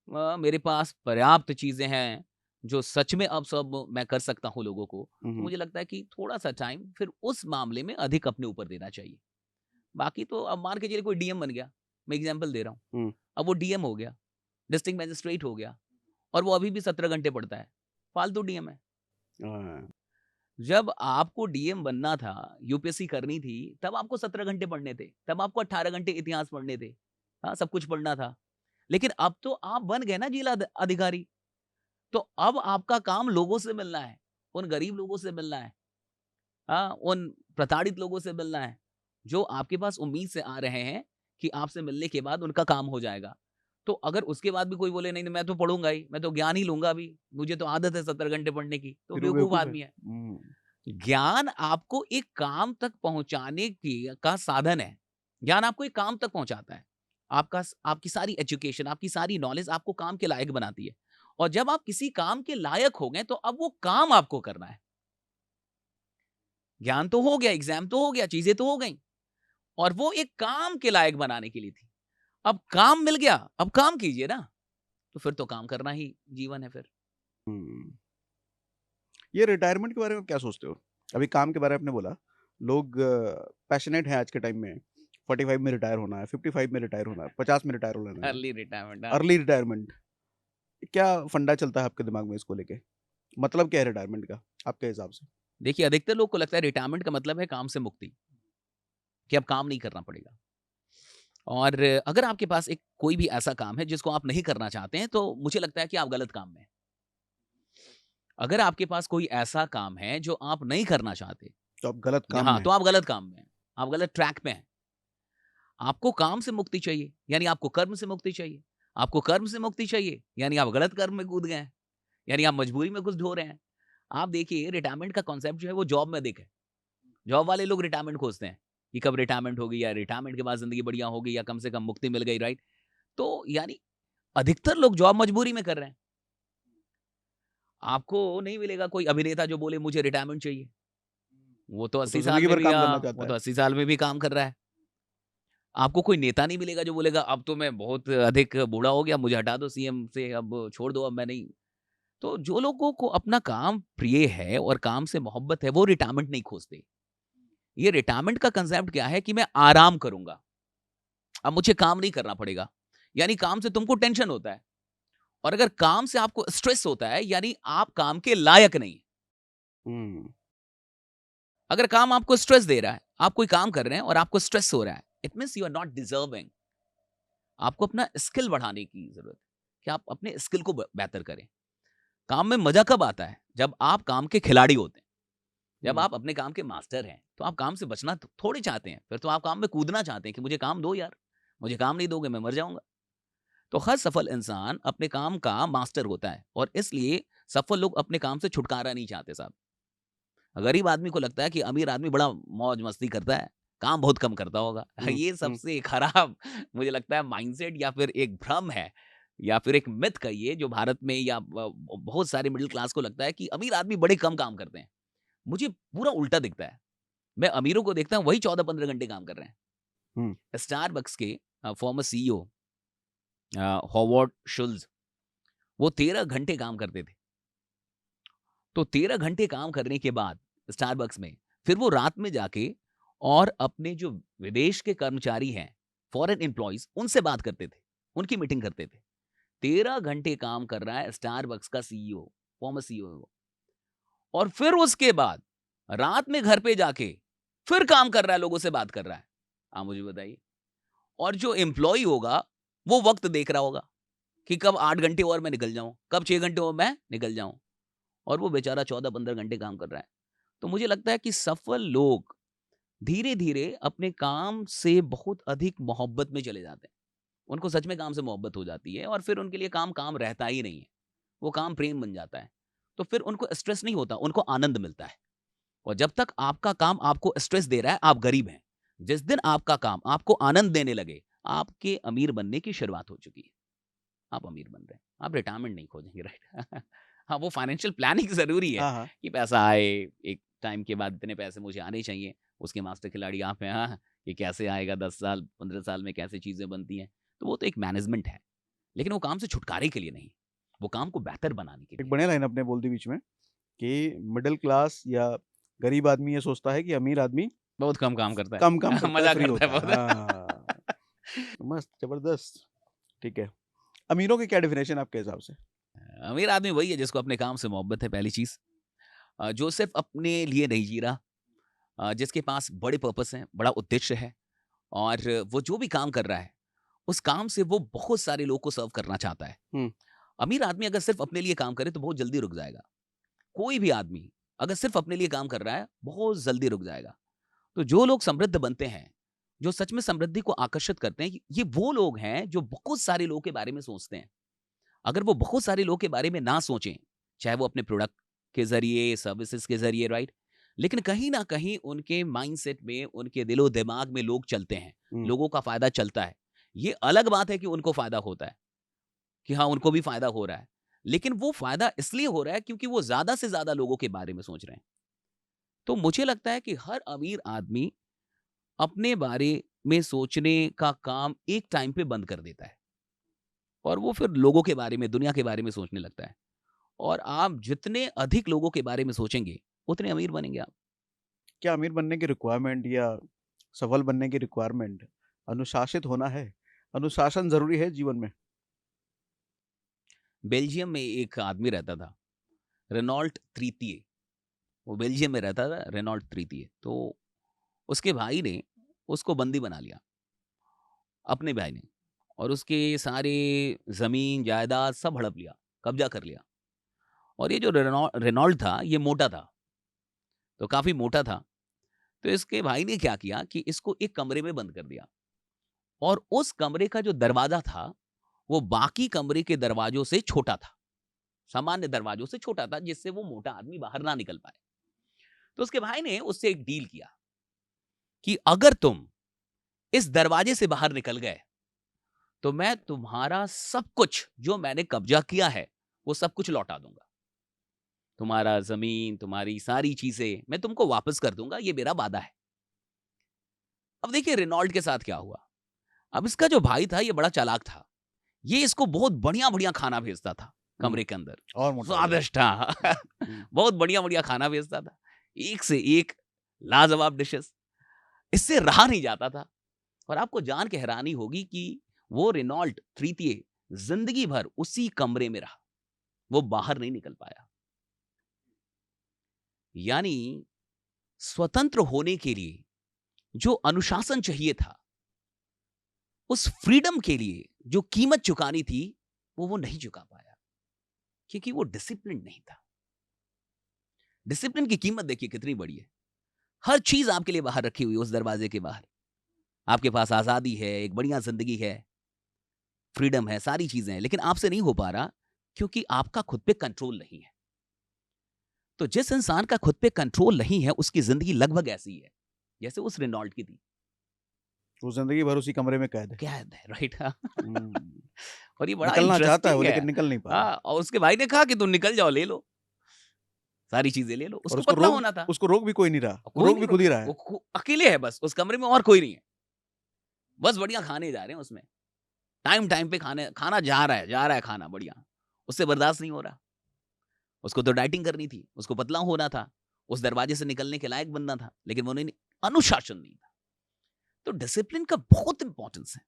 मेरे पास पर्याप्त चीज़ें हैं, जो सच में अब सब मैं कर सकता हूँ लोगों को। हुँ, तो हुँ, मुझे लगता है कि थोड़ा-सा टाइम फिर उस मामले में अधिक अपने ऊपर देना चाहिए। बाकी तो अब मान के चलिए कोई डीएम बन गया, मैं एग्ज़ाम्पल दे रहा हूँ। हुँ। अब वो डीएम हो गया, डिस्ट्रिक्ट मजिस्ट्रेट हो गया और वो अभी भी 17 घंटे पढ़ता है। फालतू डीएम है। हाँ, जब आपको डीएम बनना था, यूपीएससी करनी थी, तब आपको 17 घंटे पढ़ने थे। तब आपको 18 घंटे इतिहास पढ़ने थे। हाँ, सब कुछ पढ़ना था। लेकिन अब तो आप बन गए ना जिला अधिकारी। तो अब आपका काम लोगों से मिलना है, उन गरीब लोगों से मिलना है, हाँ, उन प्रताड़ित लोगों से मिलना है, जो आपके पास उम्मीद से आ रहे हैं कि आपसे मिलने के बाद उनका काम हो जाएगा। तो अगर उसके बाद भी कोई बोले नहीं, नहीं मैं तो पढ़ूँगा ही, मैं तो ज्ञान ही लूँगा अभी, मुझे तो आदत है 70 घंटे पढ़ने की, तो फिर वो बेवकूफ़ बेवकूफ़ है। आदमी है। हुँ, ज्ञान आपको एक काम तक पहुँचाने की का साधन है। ज्ञान आपको एक काम तक पहुँचाता है। आपकी सारी एजुकेशन, आपकी सारी नॉलेज आपको काम के लायक बनाती है। और जब आप किसी काम के लायक हो गए, तो अब वो काम आपको करना है। ज्ञान तो हो गया, एग्ज़ाम तो हो गया, चीज़ें तो हो गईं और वो एक काम के लायक बनाने के लिए थी। अब काम मिल गया, अब काम कीजिए ना। तो फिर तो काम करना ही जीवन है फिर। हुँ। ये रिटायरमेंट के बारे में क्या सोचते हो? अभी काम के बारे में आपने बोला, लोग पैशनेट हैं आज के टाइम में, 45 में रिटायर होना है, 55 में रिटायर होना है, 50 में रिटायर हो लेना है, अर्ली रिटायरमेंट हाँ। Early retirement. क्या फंडा चलता है आपके दिमाग में इसको लेके? मतलब क्या है रिटायरमेंट का, आपके हिसाब से? देखिए, अधिकतर लोग को लगता है रिटायरमेंट का मतलब है काम से मुक्ति, कि अब काम नहीं करना पड़ेगा। और अगर आपके पास एक कोई भी ऐसा काम है जिसको आप नहीं करना चाहते हैं, तो मुझे लगता है कि आप गलत काम में हैं। अगर आपके पास कोई ऐसा काम है जो आप नहीं करना चाहते, तो आप गलत काम हाँ, में तो हैं। आप गलत काम में हैं। आप गलत ट्रैक पे हैं। आपको काम से मुक्ति चाहिए, यानी आपको कर्म से मुक्ति चाहिए। आपको कर्म से मुक्ति चाहिए, यानी आप गलत कर्म में कूद गए हैं। यानी आप मजबूरी में कुछ ढो रहे हैं। आप देखिए रिटायरमेंट का कॉन्सेप्ट जो है वो जॉब में अधिक है। जॉब वाले लोग रिटायरमेंट खोजते हैं, कि कब रिटायरमेंट होगी या रिटायरमेंट के बाद ज़िंदगी बढ़िया होगी या कम से कम मुक्ति मिल गई, राइट? तो यानी अधिकतर लोग जॉब मजबूरी में कर रहे हैं। आपको नहीं मिलेगा कोई अभिनेता जो बोले मुझे रिटायरमेंट चाहिए। वो तो वो तो 80 साल ज़िंदगी में भर भी काम करना वो चाहता तो है। 80 साल में भी काम कर रहा है। आपको कोई नेता नहीं मिलेगा जो बोलेगा अब तो मैं बहुत अधिक बूढ़ा हो गया, मुझे हटा दो सीएम से, अब छोड़ दो, अब मैं नहीं। तो जो लोगों को अपना काम प्रिय है और काम से मोहब्बत है, वो रिटायरमेंट नहीं खोजते। ये रिटायरमेंट का कंसेप्ट क्या है कि मैं आराम करूँगा, अब मुझे काम नहीं करना पड़ेगा। यानी काम से तुमको टेंशन होता है और अगर काम से आपको स्ट्रेस होता है, यानी आप काम के लायक नहीं। हुँ, अगर काम आपको स्ट्रेस दे रहा है, आप कोई काम कर रहे हैं और आपको स्ट्रेस हो रहा है, it means you are not deserving. आपको अपना स्किल बढ़ाने की ज़रूरत है, कि आप अपने स्किल को ब बेहतर करें। काम में मज़ा कब आता है? जब आप काम के खिलाड़ी होते हैं। जब हुँ। आप अपने काम के मास्टर हैं, तो आप काम से बचना थोड़ी चाहते हैं। फिर तो आप काम में कूदना चाहते हैं कि मुझे काम दो यार, मुझे काम नहीं दोगे मैं मर जाऊँगा। तो हर सफल इंसान अपने काम का मास्टर होता है और इसलिए सफल लोग अपने काम से छुटकारा नहीं चाहते साहब। गरीब आदमी को लगता है कि अमीर आदमी बड़ा मौज मस्ती करता है, काम बहुत कम करता होगा। हुँ, ये हुँ। सबसे खराब मुझे लगता है माइंडसेट या फिर एक भ्रम है या फिर एक मिथ कहिए जो भारत में या बहुत सारे मिडिल क्लास को लगता है कि अमीर आदमी बड़े कम काम करते हैं। मुझे पूरा उल्टा दिखता है। मैं अमीरों को देखता हूँ वही 14-15 घंटे काम कर रहे हैं। हुँ। स्टारबक्स के फॉर्मर सीईओ हॉवर्ड शुल्ज़ वो 13 घंटे काम करते थे। तो 13 घंटे काम करने के बाद स्टारबक्स में फिर वो रात में जाके और अपने जो विदेश के कर्मचारी हैं, फॉरेन एम्प्लॉइज़ उनसे बात करते थे, उनकी मीटिंग करते थे। 13 घंटे काम कर रहा है स्टारबक्स का सीईओ, फॉर्मर सीईओ है वो। और फिर उसके बाद रात में घर पे जाके फिर काम कर रहा है, लोगों से बात कर रहा है। आप मुझे बताइए। और जो एम्प्लॉयी होगा, वो वक़्त देख रहा होगा कि कब 8 घंटे और मैं निकल जाऊँ, कब 6 घंटे और मैं निकल जाऊँ। और वो बेचारा 14-15 घंटे काम कर रहा है। तो मुझे लगता है कि सफल लोग धीरे-धीरे अपने काम से बहुत अधिक मोहब्बत में चले जाते हैं। उनको सच में काम से मोहब्बत हो जाती है और फिर उनके लिए काम काम रहता ही नहीं है। वो काम प्रेम बन जाता है। तो फिर उनको स्ट्रेस नहीं होता, उनको आनंद मिलता है। और जब तक आपका काम आपको स्ट्रेस दे रहा है, आप गरीब हैं। जिस दिन आपका काम आपको आनंद देने लगे, आपके अमीर बनने की शुरुआत हो चुकी है। आप अमीर बन रहे हैं। आप रिटायरमेंट नहीं खोजेंगे, राइट? हाँ, वो फाइनेंशियल प्लानिंग ज़रूरी है हाँ, हाँ। कि पैसा आए, एक टाइम के बाद इतने पैसे मुझे आने चाहिए। उसके मास्टर खिलाड़ी आप हैं, हाँ, कि कैसे आएगा 10 साल, 15 साल में कैसे चीज़ें बनती हैं। तो वो तो एक मैनेजमेंट है। लेकिन वो काम से छुटकारे के लिए नहीं, वो काम को बेहतर बनाने के एक लिए है। बढ़िया लाइन आपने बोल दी बीच में कि मिडल क्लास या गरीब आदमी ये सोचता है कि अमीर आदमी बहुत कम काम करता है। कम काम करता है, मज़ा फ्री करता है होता है। बहुत। हाँ, मस्त, ज़बरदस्त। ठीक है। अमीरों की क्या डेफ़िनेशन है आपके हिसाब से? अमीर आदमी वही है जिसको अपने काम से मोहब्बत है, पहली चीज़। जो सिर्फ़ अपने लिए नहीं जी रहा, जिसके पास बड़े पर्पस हैं, बड़ा उद्देश्य है और वो जो भी काम कर रहा है, उस काम से वो बहुत सारे लोग को सर्व करना चाहता है। हुँ, अमीर आदमी अगर सिर्फ़ अपने लिए काम करे तो बहुत जल्दी रुक जाएगा। कोई भी आदमी अगर सिर्फ़ अपने लिए काम कर रहा है, बहुत जल्दी रुक जाएगा। तो जो लोग समृद्ध बनते हैं, जो सच में समृद्धि को आकर्षित करते हैं, ये वो लोग हैं जो बहुत सारे लोगों के बारे में सोचते हैं। अगर वो बहुत सारे लोगों के बारे में ना सोचें, चाहे वो अपने प्रोडक्ट के ज़रिए, सर्विसेज़ के ज़रिए, राइट? लेकिन कहीं न कहीं उनके माइंडसेट में, उनके दिलो-दिमाग में लोग चलते हैं, हुँ, लोगों का फ़ायदा चलता है। ये अलग बात है कि उनको फ़ायदा होता है, कि हाँ, उनको भी फ़ायदा हो रहा है। लेकिन वो फ़ायदा इसलिए हो रहा है क्योंकि वो ज़्यादा से ज़्यादा लोगों के बारे में सोच रहे हैं। तो मुझे लगता है कि हर अमीर आदमी अपने बारे में सोचने का काम एक टाइम पे बंद कर देता है और वो फिर लोगों के बारे में, दुनिया के बारे में सोचने लगता है। और आप जितने अधिक लोगों के बारे में सोचेंगे, उतने अमीर बनेंगे आप। क्या अमीर बनने की रिक्वायरमेंट या सफल बनने की रिक्वायरमेंट अनुशासित होना है? अनुशासन ज़रूरी है जीवन में? बेल्जियम में एक आदमी रहता था, रेनॉल्ट तृतीय। वो बेल्जियम में रहता था, रेनॉल्ट तृतीय। तो उसके भाई ने उसको बंदी बना लिया, अपने भाई ने। और उसके सारे ज़मीन, जायदाद सब हड़प लिया, कब्ज़ा कर लिया। और ये जो रेनॉल्ट था, ये मोटा था, तो काफ़ी मोटा था। तो इसके भाई ने क्या किया कि इसको एक कमरे में बंद कर दिया और उस कमरे का जो दरवाज़ा था, वो बाकी कमरे के दरवाज़ों से छोटा था। सामान्य दरवाज़ों से छोटा था, जिससे वो मोटा आदमी बाहर ना निकल पाए। तो उसके भाई ने उससे एक डील किया कि अगर तुम इस दरवाजे से बाहर निकल गए, तो मैं तुम्हारा सब कुछ जो मैंने कब्ज़ा किया है, वो सब कुछ लौटा दूँगा। तुम्हारा ज़मीन, तुम्हारी सारी चीज़ें मैं तुमको वापस कर दूँगा, ये मेरा वादा है। अब देखिए रेनॉल्ट के साथ क्या हुआ। अब इसका जो भाई था, ये बड़ा चालाक था। ये इसको बहुत बढ़िया-बढ़िया खाना भेजता था, हुँ, कमरे के अंदर। और मोटा हो गया। स्वादिष्ट था। हुँ, हुँ, बहुत बढ़िया-बढ़िया खाना भेजता था। एक से एक लाजवाब डिशेज़। इससे रहा नहीं जाता था। और आपको जान के हैरानी होगी कि वो रेनॉल्ट तृतीय ज़िंदगी भर उसी कमरे में रहा। वो बाहर नहीं निकल पाया। यानी स्वतंत्र होने के लिए जो अनुशासन चाहिए था, उस फ्रीडम के लिए जो कीमत चुकानी थी, वो नहीं चुका पाया, क्योंकि वो डिसिप्लिन नहीं था। डिसिप्लिन की कीमत देखिए कितनी बड़ी है। हर चीज़ आपके लिए बाहर रखी हुई है उस दरवाजे के बाहर। आपके पास आज़ादी है, एक बढ़िया ज़िंदगी है, फ्रीडम है, सारी चीज़ें हैं, लेकिन आपसे नहीं हो पा रहा क्योंकि आपका खुद पे कंट्रोल नहीं है। तो जिस इंसान का खुद पे कंट्रोल नहीं है उसकी जिंदगी लगभग ऐसी है जैसे उस रेनॉल्ट की थी। वो जिंदगी भर उसी कमरे में कैद है। क्या है, राइट? हम्म, और ये बड़ा निकलना चाहता है वो, इंटरेस्टिंग है। लेकिन निकल नहीं पा रहा। हाँ, और उसके भाई ने कहा कि तुम निकल जाओ, ले लो सारी चीजें, ले लो। और उसको पतला होना था, उसको रोक भी कोई नहीं रहा, और वो कोई रोक नहीं भी खुद ही रोक, रहा है। वो अकेले है बस उस कमरे में, और कोई नहीं है। बस बढ़िया खाने जा रहे हैं उसमें, टाइम टाइम पे खाना जा रहा है खाना बढ़िया। उससे बर्दाश्त नहीं हो रहा। उसको तो डाइटिंग करनी थी, उसको पतला होना था, उस दरवाजे से निकलने के लायक बनना था, लेकिन वो नहीं, अनुशासन नहीं था। तो डिसिप्लिन का बहुत इंपॉर्टेंस है।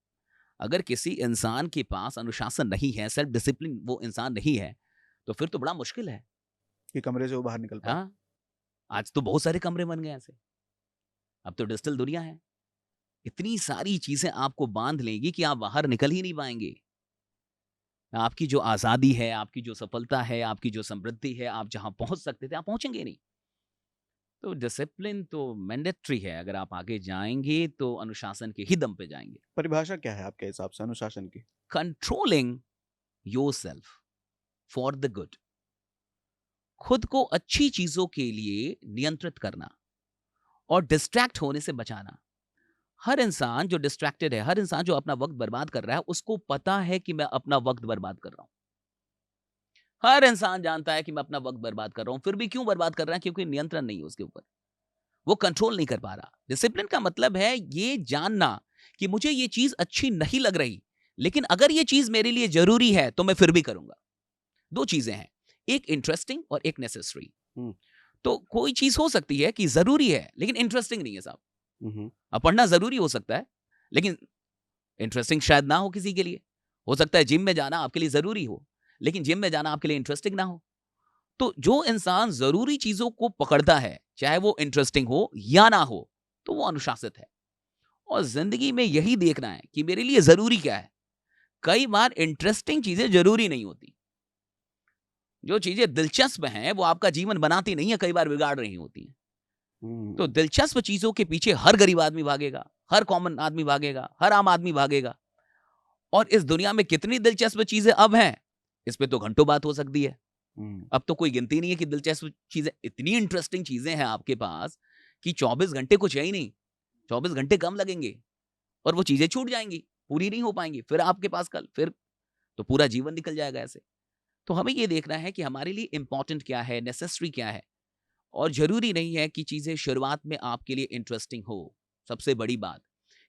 अगर किसी इंसान के पास अनुशासन नहीं है, सेल्फ डिसिप्लिन वो इंसान नहीं है, तो फिर तो बड़ा मुश्किल है। कि कमरे से वो बाहर निकल पाए। हाँ, आज तो बहुत सारे कमरे बन गए ऐसे। अब तो डिजिटल दुनिया है, इतनी सारी चीजें आपको बांध लेंगी कि आप बाहर निकल ही नहीं पाएंगे। आपकी जो आजादी है, आपकी जो सफलता है, आपकी जो समृद्धि है, आप जहां पहुंच सकते थे आप पहुंचेंगे नहीं। तो डिसिप्लिन तो मैंडेटरी है। अगर आप आगे जाएंगे तो अनुशासन के ही दम पे जाएंगे। परिभाषा क्या है आपके हिसाब से अनुशासन की? Controlling yourself for the good, खुद को अच्छी चीजों के लिए नियंत्रित करना और डिस्ट्रैक्ट होने से बचाना। हर इंसान जो डिस्ट्रैक्टेड है, हर इंसान जो अपना वक्त बर्बाद कर रहा है, उसको पता है कि मैं अपना वक्त बर्बाद कर रहा हूं। हर इंसान जानता है कि मैं अपना वक्त बर्बाद कर रहा हूं, फिर भी क्यों बर्बाद कर रहा है? क्योंकि नियंत्रण नहीं है उसके ऊपर, वो कंट्रोल नहीं कर पा रहा। डिसिप्लिन का मतलब है ये जानना कि मुझे ये चीज अच्छी नहीं लग रही, लेकिन अगर ये चीज मेरे लिए जरूरी है तो मैं फिर भी करूंगा। दो चीजें हैं, एक इंटरेस्टिंग और एक नेसेसरी। हम्म, तो कोई चीज हो सकती है कि जरूरी है लेकिन इंटरेस्टिंग नहीं है साहब। हम्म, अब पढ़ना जरूरी हो सकता है लेकिन इंटरेस्टिंग शायद ना हो किसी के लिए। हो सकता है जिम में जाना आपके लिए जरूरी हो लेकिन जिम में जाना आपके लिए इंटरेस्टिंग ना हो। तो जो इंसान जरूरी चीजों को पकड़ता है, चाहे वो इंटरेस्टिंग हो या ना हो, तो वो अनुशासित है। और जिंदगी में यही देखना है कि मेरे लिए जरूरी क्या है। कई बार इंटरेस्टिंग चीजें जरूरी नहीं होती। जो चीजें दिलचस्प हैं वो आपका जीवन बनाती नहीं है, कई बार बिगाड़ रही होती हैं। तो हम्म। दिलचस्प चीजों के पीछे हर गरीब आदमी भागेगा, हर कॉमन आदमी भागेगा, हर आम आदमी भागेगा। और इस दुनिया में कितनी दिलचस्प चीजें अब हैं, इस पे तो घंटों बात हो सकती है। हम्म, अब तो कोई गिनती नहीं है कि दिलचस्प चीजें, इतनी इंटरेस्टिंग चीजें हैं आपके पास कि 24 घंटे कुछ है ही नहीं। 24 घंटे कम लगेंगे और वो चीजें छूट जाएंगी, पूरी नहीं हो पाएंगी। फिर आपके पास कल, फिर तो पूरा जीवन निकल जाएगा ऐसे। तो हमें ये देखना है कि हमारे लिए इंपॉर्टेंट क्या है, नेसेसरी क्या है। और जरूरी नहीं है कि चीजें शुरुआत में आपके लिए इंटरेस्टिंग हो। सबसे बड़ी बात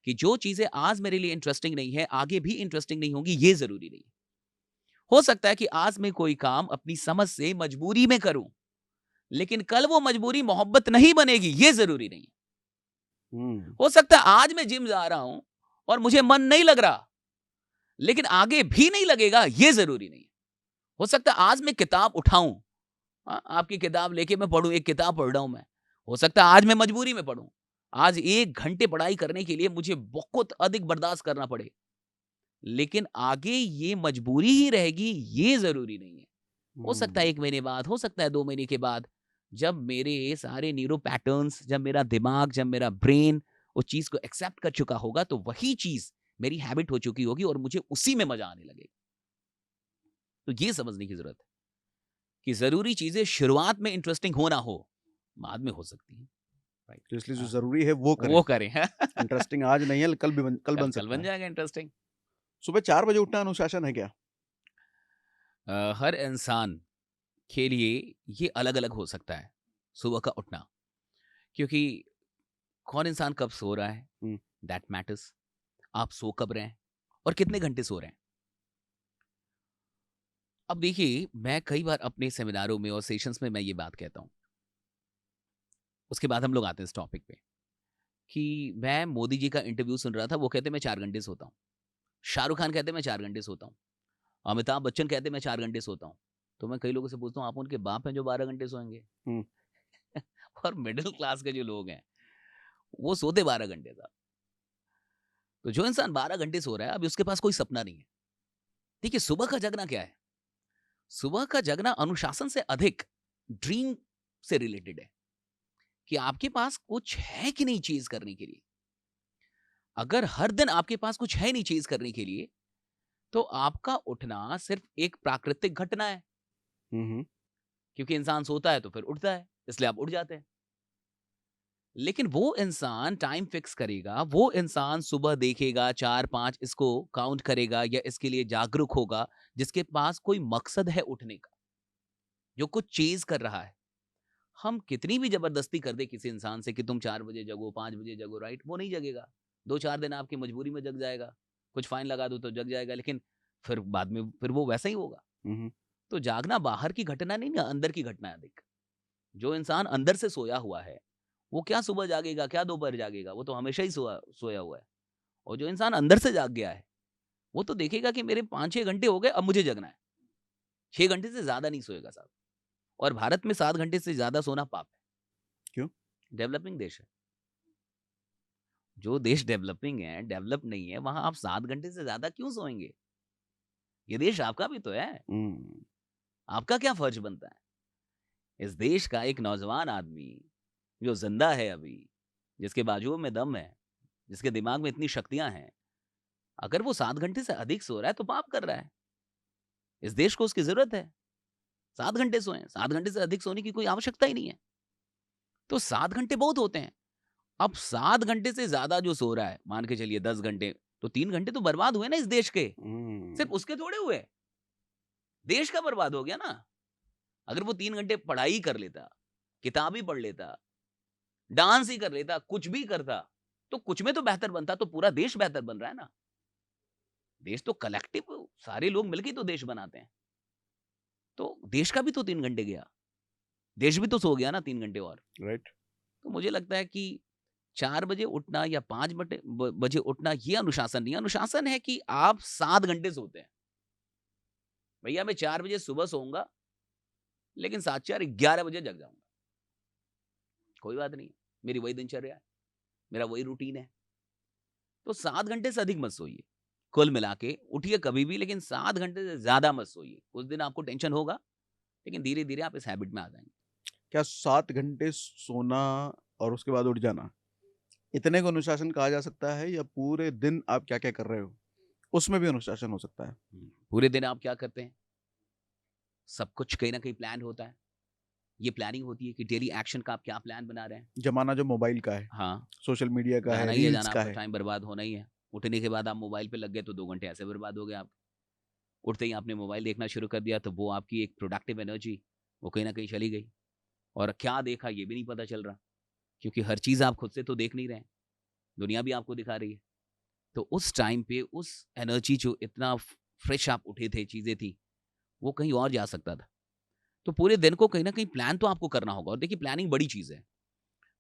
कि जो चीजें आज मेरे लिए इंटरेस्टिंग नहीं है आगे भी इंटरेस्टिंग नहीं होंगी, ये जरूरी नहीं। हो सकता है कि आज मैं कोई काम अपनी समझ से मजबूरी में करूं, लेकिन कल वो मजबूरी मोहब्बत नहीं बनेगी, ये जरूरी नहीं है। हम्म। हो सकता है आज मैं जिम जा रहा हूं और मुझे मन नहीं लग रहा, लेकिन आगे भी नहीं लगेगा, ये जरूरी नहीं है। हो सकता है आज मैं किताब उठाऊं, आपकी किताब लेके मैं पढ़ूं, एक किताब पढ़ रहा हूं मैं। हो सकता है आज मैं मजबूरी में पढ़ूं, आज 1 घंटे पढ़ाई करने के लिए मुझे बहुत अधिक बर्दाश्त करना पड़े, लेकिन आगे ये मजबूरी ही रहेगी, ये जरूरी नहीं है। हो सकता है हम्म। 1 महीने बाद, हो सकता है 2 महीने के बाद, जब मेरे सारे न्यूरो पैटर्न्स, जब मेरा दिमाग, जब मेरा ब्रेन उस चीज को एक्सेप्ट कर चुका होगा, तो वही चीज मेरी हैबिट हो चुकी होगी और मुझे उसी में मजा आने लगेगा। तो ये समझने की जरूरत है कि जरूरी चीजें शुरुआत में इंटरेस्टिंग हो ना हो, बाद में हो सकती है। राइट, तो इसलिए जो जरूरी है वो करें। वो करें। इंटरेस्टिंग आज नहीं है, कल कल बन कल सकता बन है। जाएगा इंटरेस्टिंग। सुबह 4 बजे उठना अनुशासन है क्या? हर इंसान के लिए ये अलग अलग हो सकता है सुबह का उठना, क्योंकि कौन इंसान कब सो रहा है, हम्म, दैट मैटर्स। आप सो कब रहे हैं और कितने घंटे सो रहे हैं। अब देखिए, मैं कई बार अपने सेमिनारों में और सेशंस में मैं ये बात कहता हूँ, उसके बाद हम लोग आते हैं इस टॉपिक पे, कि मैं मोदी जी का इंटरव्यू सुन रहा था, वो कहते मैं 4 घंटे सोता हूँ। शाहरुख खान कहते मैं 4 घंटे सोता हूँ। अमिताभ बच्चन कहते मैं 4 घंटे सोता हूँ। तो मैं कई लोगों से पूछता हूँ, आप उनके बाप हैं जो 12 घंटे सोएंगे? हम्म, और मिडिल क्लास के जो लोग हैं वो सोते 12 घंटे था। तो जो इंसान 12 घंटे सो रहा है, अभी उसके पास कोई सपना नहीं है। देखिए, सुबह का जगना क्या है? सुबह का जगना अनुशासन से अधिक ड्रीम से रिलेटेड है, कि आपके पास कुछ है कि नहीं चीज करने के लिए। अगर हर दिन आपके पास कुछ है नहीं चीज करने के लिए, तो आपका उठना सिर्फ एक प्राकृतिक घटना है। हम्म, क्योंकि इंसान सोता है तो फिर उठता है, इसलिए आप उठ जाते हैं। लेकिन वो इंसान टाइम फिक्स करेगा, वो इंसान सुबह देखेगा 4-5 इसको काउंट करेगा या इसके लिए जागरूक होगा, जिसके पास कोई मकसद है उठने का, जो कुछ चेज़ कर रहा है। हम कितनी भी ज़बरदस्ती कर दें किसी इंसान से कि तुम 4 बजे जगो, 5 बजे जगो, राइट? वो नहीं जगेगा। 2-4 दिन आपकी मजबूरी में जग जाएगा, कुछ फ़ाइन लगा दो तो जग जाएगा, लेकिन फिर बाद में फिर वो वैसा ही होगा। हुँ, हुँ। तो जागना बाहर की घटना नहीं ना, अंदर की घटना है देख। जो इंसान अंदर से सोया हुआ है, वो क्या सुबह जागेगा, क्या दोपहर जागेगा, वो तो हमेशा ही सोया हुआ है। और जो इंसान अंदर से जाग गया है, वो तो देखेगा कि मेरे 5-6 घंटे हो गए, अब मुझे जगना है। 6 घंटे से ज़्यादा नहीं सोएगा साहब। और भारत में 7 घंटे से ज़्यादा सोना पाप है। क्यों? डेवलपिंग देश है। जो देश डेवलपिंग है, डेवलप नहीं है, वहाँ आप 7 घंटे से ज़्यादा क्यों सोएँगे? ये देश आपका भी तो है। हुँ। आपका क्या फ़र्ज़ बनता है? इस देश का एक नौजवान आदमी जो ज़िंदा है अभी, जिसके बाजुओं में दम है, जिसके दिमाग में इतनी शक्तियाँ हैं, अगर वो 7 घंटे से अधिक सो रहा है तो पाप कर रहा है। इस देश को उसकी ज़रूरत है। 7 घंटे सोएँ, 7 घंटे से अधिक सोने की कोई आवश्यकता ही नहीं है। तो 7 घंटे बहुत होते हैं। अब 7 घंटे से ज़्यादा जो सो रहा है, मान के चलिए 10 घंटे, तो 3 घंटे तो बर्बाद हुए ना इस देश के। सिर्फ़ हुँ। उसके थोड़े हुए, देश का बर्बाद हो गया ना। अगर वो 3 घंटे पढ़ाई कर लेता, किताब ही पढ़ लेता, डांस ही कर लेता, कुछ भी करता, तो कुछ में तो बेहतर बनता, तो पूरा देश बेहतर बन रहा है ना। देश तो कलेक्टिव सारे लोग मिलके ही तो देश बनाते हैं। तो देश का भी तो 3 घंटे गया। देश भी तो सो गया ना 3 घंटे और। राइट। तो मुझे लगता है कि 4 बजे उठना या 5 बजे उठना ये अनुशासन नहीं है। अनुशासन है कि आप 7 घंटे सोते हैं। भैया मैं 4 बजे सुबह सोऊँगा, लेकिन 7-4 11 बजे जग जाऊँगा। कोई बात नहीं है, मेरी वही दिनचर्या है, मेरा वही रूटीन है। तो 7 घंटे से अधिक मत सोइए। कुल मिला के उठिए कभी भी, लेकिन 7 घंटे से ज़्यादा मत सोइए। उस दिन आपको टेंशन होगा, लेकिन धीरे-धीरे आप इस हैबिट में आ जाएँगे। क्या 7 घंटे सोना और उसके बाद उठ जाना, इतने को अनुशासन कहा जा सकता है या पूरे दिन आप क्या-क्या कर रहे हो, उसमें भी अनुशासन हो सकता है? पूरे दिन आप क्या करते हैं? सब कुछ कहीं न कहीं प्लान होता है। ये प्लानिंग होती है कि डेली एक्शन का आप क्या प्लान बना रहे हैं। ज़माना जो मोबाइल का है, हाँ, सोशल मीडिया का है, जाना ही है रील्स जाना, का आपका है। टाइम बर्बाद होना ही है। उठने के बाद आप मोबाइल पे लग गए तो 2 घंटे ऐसे बर्बाद हो गए आपके। उठते ही आपने मोबाइल देखना शुरू कर दिया तो वो आपकी एक प्रोडक्टिव एनर्जी वो कहीं न कहीं चली गई। और क्या देखा ये भी नहीं पता चल रहा, क्योंकि हर चीज़ आप खुद से तो देख नहीं रहे हैं, दुनिया भी आपको दिखा रही है। तो उस टाइम पे उस एनर्जी जो इतना फ्रेश आप उठे थे, चीज़ें थी, वो कहीं और जा सकता था। तो पूरे दिन को कहीं न कहीं प्लान तो आपको करना होगा और देखिए प्लानिंग बड़ी चीज़ है।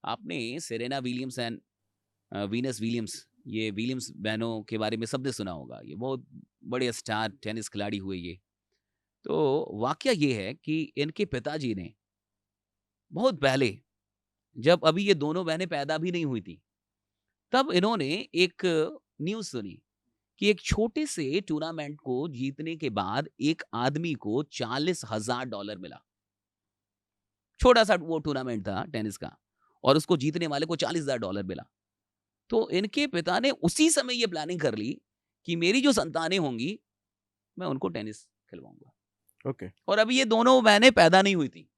आपने Serena Williams and Venus Williams, ये विलियम्स बहनों के बारे में सबने सुना होगा। ये बहुत बड़े स्टार टेनिस खिलाड़ी हुए ये। तो वाकया ये है कि इनके पिताजी ने बहुत पहले, जब अभी ये दोनों बहनें पैदा भी नहीं हुई थी, तब इन्होंने एक न्यूज़ सुनी कि एक छोटे से टूर्नामेंट को जीतने के बाद एक आदमी को $40,000 मिला। छोटा-सा वो टूर्नामेंट था टेनिस का और उसको जीतने वाले को $40,000 मिला। तो इनके पिता ने उसी समय ये प्लानिंग कर ली कि मेरी जो संतानें होंगी, मैं उनको टेनिस खिलवाऊँगा। ओके। और अभी ये दोनों बहनें पैदा नहीं हुई थी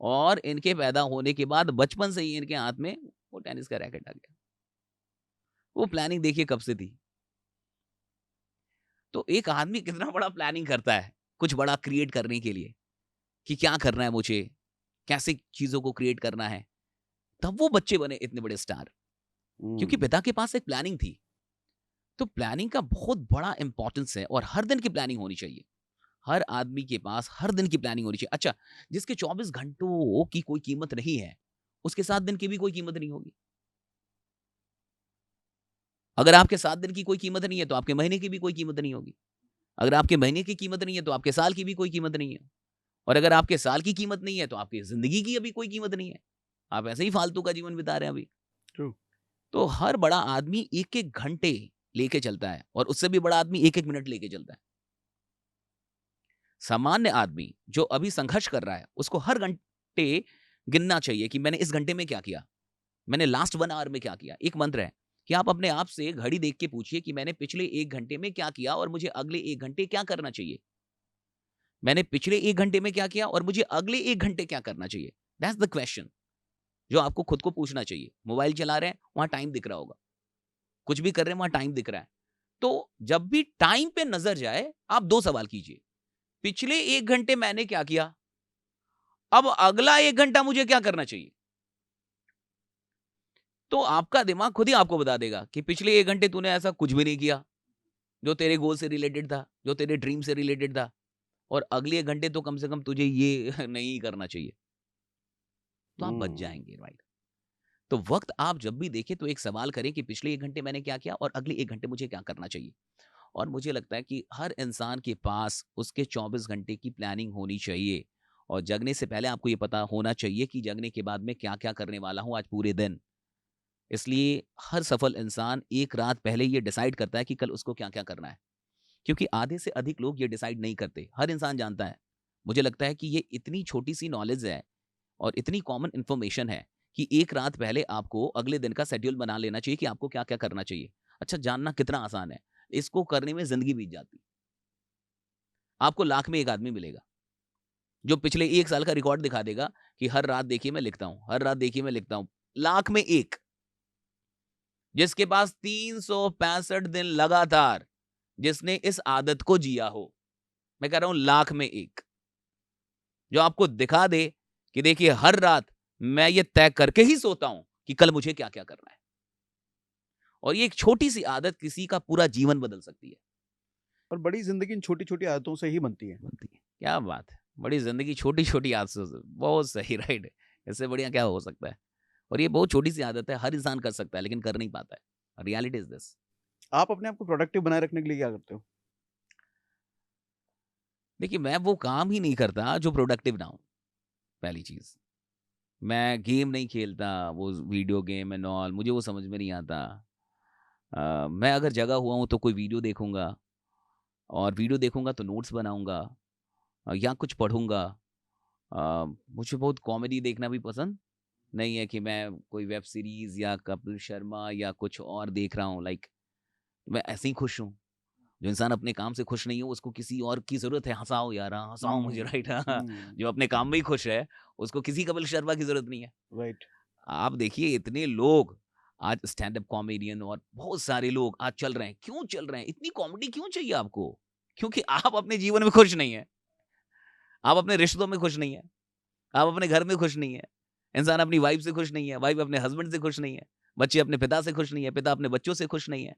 और इनके पैदा होने के बाद बचपन से ही इनके हाथ में वो टेनिस का रैकेट आ गया। वो प्लानिंग देखिए कब से थी। तो एक आदमी कितना बड़ा प्लानिंग करता है, कुछ बड़ा क्रिएट करने के लिए, कि क्या करना है मुझे, कैसे चीज़ों को क्रिएट करना है। तब वो बच्चे बने इतने बड़े स्टार, क्योंकि हुँ। पिता के पास एक प्लानिंग थी। तो प्लानिंग का बहुत बड़ा इंपॉर्टेंस है और हर दिन की प्लानिंग होनी चाहिए। हर आदमी के पास हर दिन की प्लानिंग होनी चाहिए। अच्छा, जिसके 24 घंटों की कोई कीमत नहीं है, उसके 7 दिन की भी कोई कीमत नहीं होगी। अगर आपके 7 दिन की कोई कीमत नहीं है, तो आपके महीने की भी कोई कीमत नहीं होगी। अगर आपके महीने की कीमत नहीं है, तो आपके साल की भी कोई कीमत नहीं है। और अगर आपके साल की कीमत नहीं है, तो आपकी ज़िंदगी की अभी कोई कीमत नहीं है। आप ऐसे ही फालतू का जीवन बिता रहे हैं अभी। ट्रू। तो हर बड़ा आदमी 1-1 घंटे लेके चलता है और उससे भी बड़ा आदमी 1-1 मिनट लेके चलता है। सामान्य आदमी जो अभी संघर्ष कर रहा है, उसको हर घंटे गिनना चाहिए कि मैंने इस घंटे में क्या किया? मैंने लास्ट 1 आवर में क्या किया? एक मंत्र है कि आप अपने आप से घड़ी देख के पूछिए कि मैंने पिछले 1 घंटे में क्या किया और मुझे अगले 1 घंटे क्या करना चाहिए? मैंने पिछले 1 घंटे में क्या किया और मुझे अगले 1 घंटे क्या करना चाहिए? दैट्स द क्वेश्चन जो आपको खुद को पूछना चाहिए। मोबाइल चला रहे हैं, वहाँ टाइम दिख रहा होगा। कुछ भी कर रहे हैं, वहाँ टाइम दिख रहा है। तो जब भी टाइम पे नज़र जाए, आप 2 सवाल कीजिए। पिछले 1 घंटे मैंने क्या किया? अब अगला 1 घंटा मुझे क्या करना चाहिए? तो आपका दिमाग खुद ही आपको बता देगा कि पिछले 1 घंटे तूने ऐसा कुछ भी नहीं किया, जो तेरे गोल से रिलेटेड था, जो तेरे ड्रीम से रिलेटेड था और अगले 1 घंटे तो कम से कम तुझे ये नहीं करना चाहिए। तो आप बच हुँ। जाएँगे, राइट? तो वक़्त आप जब भी देखें तो एक सवाल करें कि पिछले 1 घंटे मैंने क्या किया और अगले 1 घंटे मुझे क्या करना चाहिए? और मुझे लगता है कि हर इंसान के पास उसके 24 घंटे की प्लानिंग होनी चाहिए और जगने से पहले आपको ये पता होना चाहिए कि जगने के बाद मैं क्या-क्या करने वाला हूँ आज पूरे दिन। इसलिए हर सफल इंसान एक रात पहले ये डिसाइड करता है कि कल उसको क्या-क्या करना है। क्योंकि आधे से अधिक लोग ये डिसाइड नहीं करते। हर इंसान जानता है। मुझे लगता है कि ये इतनी छोटी-सी नॉलेज है और इतनी कॉमन इन्फॉर्मेशन है कि एक रात पहले आपको अगले दिन का शेड्यूल बना लेना चाहिए कि आपको क्या-क्या करना चाहिए। अच्छा, जानना कितना आसान है। इसको करने में ज़िंदगी बीत जाती है। आपको लाख में 1 आदमी मिलेगा, जो पिछले 1 साल का रिकॉर्ड दिखा देगा कि हर रात देखिए मैं लिखता हूँ, हर रात देखिए मैं लिखता हूँ। लाख में 1 जिसके पास 365 दिन लगातार जिसने इस आदत को जिया हो। मैं कह रहा हूँ लाख में 1 जो आपको दिखा दे कि देखिए हर रात मैं ये तय करके ही सोता हूँ कि कल मुझे क्या-क्या करना है। और ये एक छोटी-सी आदत किसी का पूरा जीवन बदल सकती है। और बड़ी ज़िंदगी इन छोटी-छोटी आदतों से ही बनती है। बनती है। क्या बात है! बड़ी ज़िंदगी छोटी-छोटी आदतों से बहुत सही राइट। इससे बढ़िया क्या हो सकता है? और ये बहुत छोटी-सी आदत है, हर इंसान कर सकता है लेकिन कर नहीं पाता है। Reality is this. आप अपने आप को प्रोडक्टिव बनाए रखने के लिए क्या करते हो? देखिए मैं वो काम ही नहीं करता जो प्रोडक्टिव ना हो, पहली चीज़। मैं गेम नहीं खेलता, वो वीडियो गेम एंड ऑल मुझे वो समझ में नहीं आता। मैं अगर जगा हुआ हूँ तो कोई वीडियो देखूँगा और वीडियो देखूँगा तो नोट्स बनाऊँगा या कुछ पढ़ूँगा। मुझे बहुत कॉमेडी देखना भी पसंद नहीं है कि मैं कोई वेब सीरीज़ या कपिल शर्मा या कुछ और देख रहा हूँ लाइक मैं ऐसे ही खुश हूँ। जो इंसान अपने काम से खुश नहीं हो उसको किसी और की ज़रूरत है, हँसाओ यार, हँसाओ मुझे हुँ, राइट हुँ, जो अपने काम में ही खुश है, उसको किसी कपिल शर्मा की ज़रूरत नहीं है। राइट। आप देखिए इतने लोग आज स्टैंड अप कॉमेडियन और बहुत सारे लोग आज चल रहे हैं। क्यों चल रहे हैं? इतनी कॉमेडी क्यों चाहिए आपको? क्योंकि आप अपने जीवन में खुश नहीं हैं। आप अपने रिश्तों में खुश नहीं हैं। आप अपने घर में खुश नहीं हैं। इंसान अपनी वाइफ से खुश नहीं है, वाइफ अपने हस्बैंड से खुश नहीं है, बच्चे अपने पिता से खुश नहीं है, पिता अपने बच्चों से खुश नहीं है।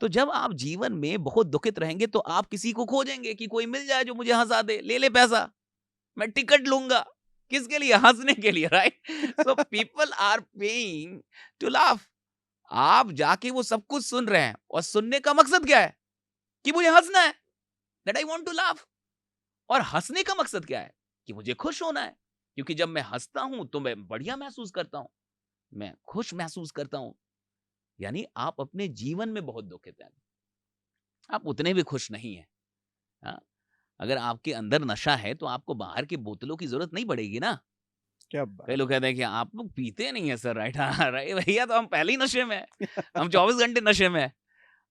तो जब आप जीवन में बहुत दुखित रहेंगे तो आप किसी को खोजेंगे कि कोई मिल जाए जो मुझे हँसा दे, ले ले पैसा, मैं टिकट लूँगा। किसके लिए? हँसने के लिए right? So people are paying to laugh. आप जाके वो सब कुछ सुन रहे हैं और सुनने का मकसद क्या है? कि मुझे हँसना है, that I want to laugh. और हँसने का मकसद क्या है? कि मुझे खुश होना है। क्योंकि जब मैं हँसता हूँ तो मैं बढ़िया महसूस करता हूँ, मैं खुश महसूस करता हूँ। यानी आप अपने जीवन में बहुत दुखित हैं, आप उतने भी खुश नहीं हैं। हाँ? अगर आपके अंदर नशा है तो आपको बाहर की बोतलों की ज़रूरत नहीं पड़ेगी ना। क्या कई बात लोग कहते हैं कि आप लोग पीते नहीं है सर राइट हाँ, राइट भैया तो हम पहले ही नशे में हैं। हम 24 घंटे नशे में हैं।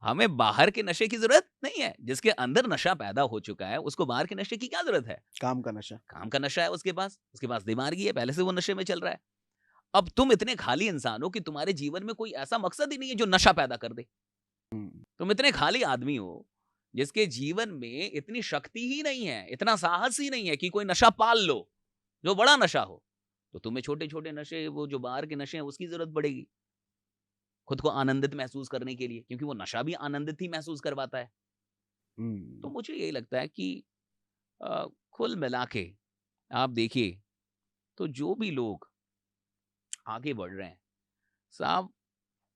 हमें बाहर के नशे की ज़रूरत नहीं है। जिसके अंदर नशा पैदा हो चुका है, उसको बाहर के नशे की क्या ज़रूरत है? काम का नशा। काम का नशा है उसके पास दिमागी है, पहले से वो नशे में चल रहा है। अब तुम इतने खाली इंसान हो कि तुम्हारे जीवन में कोई ऐसा मकसद ही नहीं है जो नशा पैदा कर दे। हुँ, तुम इतने खाली आदमी हो, जिसके जीवन में इतनी शक्ति ही नहीं है, इतना साहस ही नहीं है कि कोई नशा पाल लो, जो बड़ा नशा हो। तो तुम्हें छोटे-छोटे नशे, वो जो बाहर के नशे हैं, उसकी ज़रूरत पड़ेगी, खुद को आनंदित महसूस करने के लिए, क्योंकि वो नशा भी आनंदित ही महसूस करवाता है। तो हुँ। मुझे यही लगता है कि कुल मिला के आप देखिए, तो जो भी लोग आगे बढ़ रहे हैं, साहब,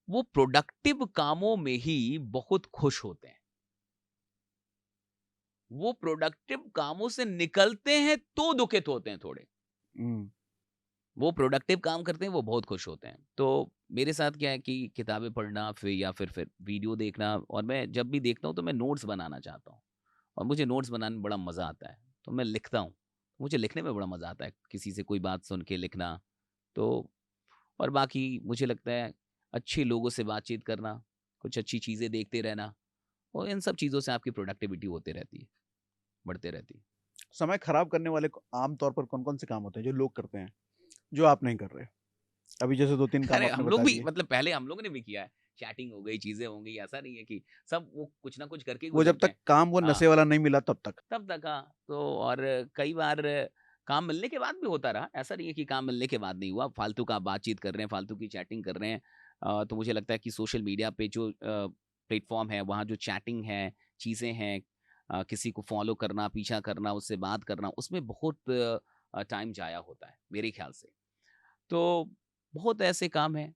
वो प्रोडक्टिव कामों में ही बहुत खुश होते हैं। वो प्रोडक्टिव कामों से निकलते हैं तो दुखित होते हैं थोड़े। हुँ, वो प्रोडक्टिव काम करते हैं, वो बहुत खुश होते हैं। तो मेरे साथ क्या है कि किताबें पढ़ना फिर वीडियो देखना, और मैं जब भी देखता हूँ तो मैं नोट्स बनाना चाहता हूँ। और मुझे नोट्स बनाने में बड़ा मज़ा आता है। तो मैं लिखता हूँ। मुझे लिखने में बड़ा मज़ा आता है, किसी से कोई बात सुन के लिखना। तो और बाकी मुझे लगता है अच्छे लोगों से बातचीत करना, कुछ अच्छी चीज़ें देखते रहना, और इन सब चीज़ों से आपकी प्रोडक्टिविटी होती रहती है, बढ़ते रहती है। समय खराब करने वाले आम तौर पर कौन-कौन से काम होते हैं जो लोग करते हैं, जो आप नहीं कर रहे? अभी जैसे 2-3 काम अरे आपने हम लोग बता भी दिए। मतलब पहले हम लोगों ने भी किया है, चैटिंग हो गई, चीज़ें हो गई, ऐसा नहीं है कि सब वो कुछ ना कुछ करके ही वो जब गुज़रते तक हैं। काम वो हाँ, नशे वाला नहीं मिला तब तक। तब तक हाँ, तो और कई बार काम मिलने के बाद भी होता रहा, ऐसा नहीं है कि काम मिलने के बाद नहीं हुआ, फालतू का बातचीत कर रहे हैं, फालतू की चैटिंग कर रहे हैं। तो मुझे लगता है कि सोशल मीडिया पे जो प्लेटफ़ॉर्म है, वहाँ जो चैटिंग है, चीज़ें हैं, किसी को फ़ॉलो करना, पीछा करना, उससे बात करना, उसमें बहुत टाइम ज़ाया होता है, मेरे ख़्याल से। तो बहुत ऐसे काम हैं।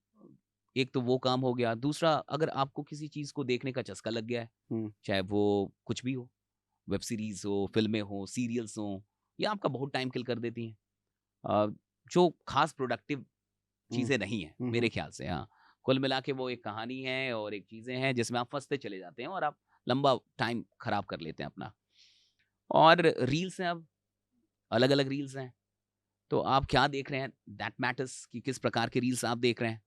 एक तो वो काम हो गया, दूसरा अगर आपको किसी चीज़ को देखने का चस्का लग गया है, हुँ, चाहे वो कुछ भी हो, वेब सीरीज़ हो, फ़िल्में हों, सीरियल्स हों, ये आपका बहुत टाइम किल कर देती हैं। अ, जो ख़ास प्रोडक्टिव हुँ, चीज़ें नहीं हैं, हुँ, मेरे हुँ। ख़्याल से हाँ। कुल मिला के वो एक कहानी है और एक चीज़ें हैं जिसमें आप फँसते चले जाते हैं और आप लंबा टाइम ख़राब कर लेते हैं अपना। और रील्स हैं अब, अलग-अलग रील्स हैं, तो आप क्या देख रहे हैं दैट मैटर्स कि किस प्रकार के रील्स आप देख रहे हैं।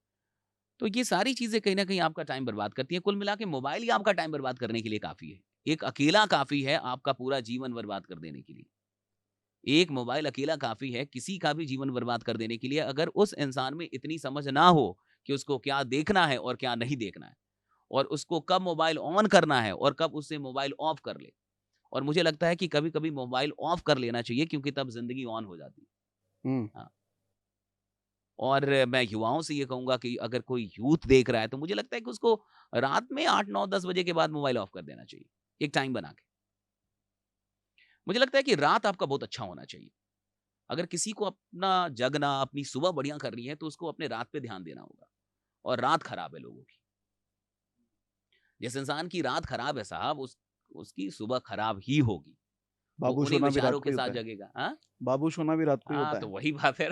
तो ये सारी चीज़ें कहीं न कहीं आपका टाइम बर्बाद करती हैं। कुल मिला के मोबाइल ही आपका टाइम बर्बाद करने के लिए काफ़ी है। एक अकेला काफ़ी है आपका पूरा जीवन बर्बाद कर देने के लिए। एक मोबाइल अकेला काफ़ी है किसी का भी जीवन बर्बाद कर देने के लिए अगर उस इंसान में इतनी समझ ना हो कि उसको क्या देखना है और क्या नहीं देखना है। और उसको कब मोबाइल ऑन करना है और कब उससे मोबाइल ऑफ कर ले। और मुझे लगता है कि कभी-कभी मोबाइल ऑफ कर लेना चाहिए क्योंकि तब ज़िंदगी ऑन हो जाती है। हुँ, हाँ। और मैं युवाओं से ये कहूँगा कि अगर कोई यूथ देख रहा है तो मुझे लगता है कि उसको रात में 8, 9, 10 बजे के बाद मोबाइल ऑफ कर देना चाहिए, एक टाइम बना के। मुझे लगता है कि रात आपका बहुत अच्छा होना चाहिए। अगर किसी को अपना जगना, अपनी सुबह बढ़िया करनी है तो उसको अपने रात पे ध्यान देना होगा और रात खराब है लोगों की। जिस इंसान की रात खराब है साहब उसकी सुबह खराब ही होगी। वो बाबू उन्हीं सोना भी रात विचारों को के ही साथ होता है। जगेगा। हाँ? बाबू सोना भी रात को ही हाँ, होता तो है। वही बात है।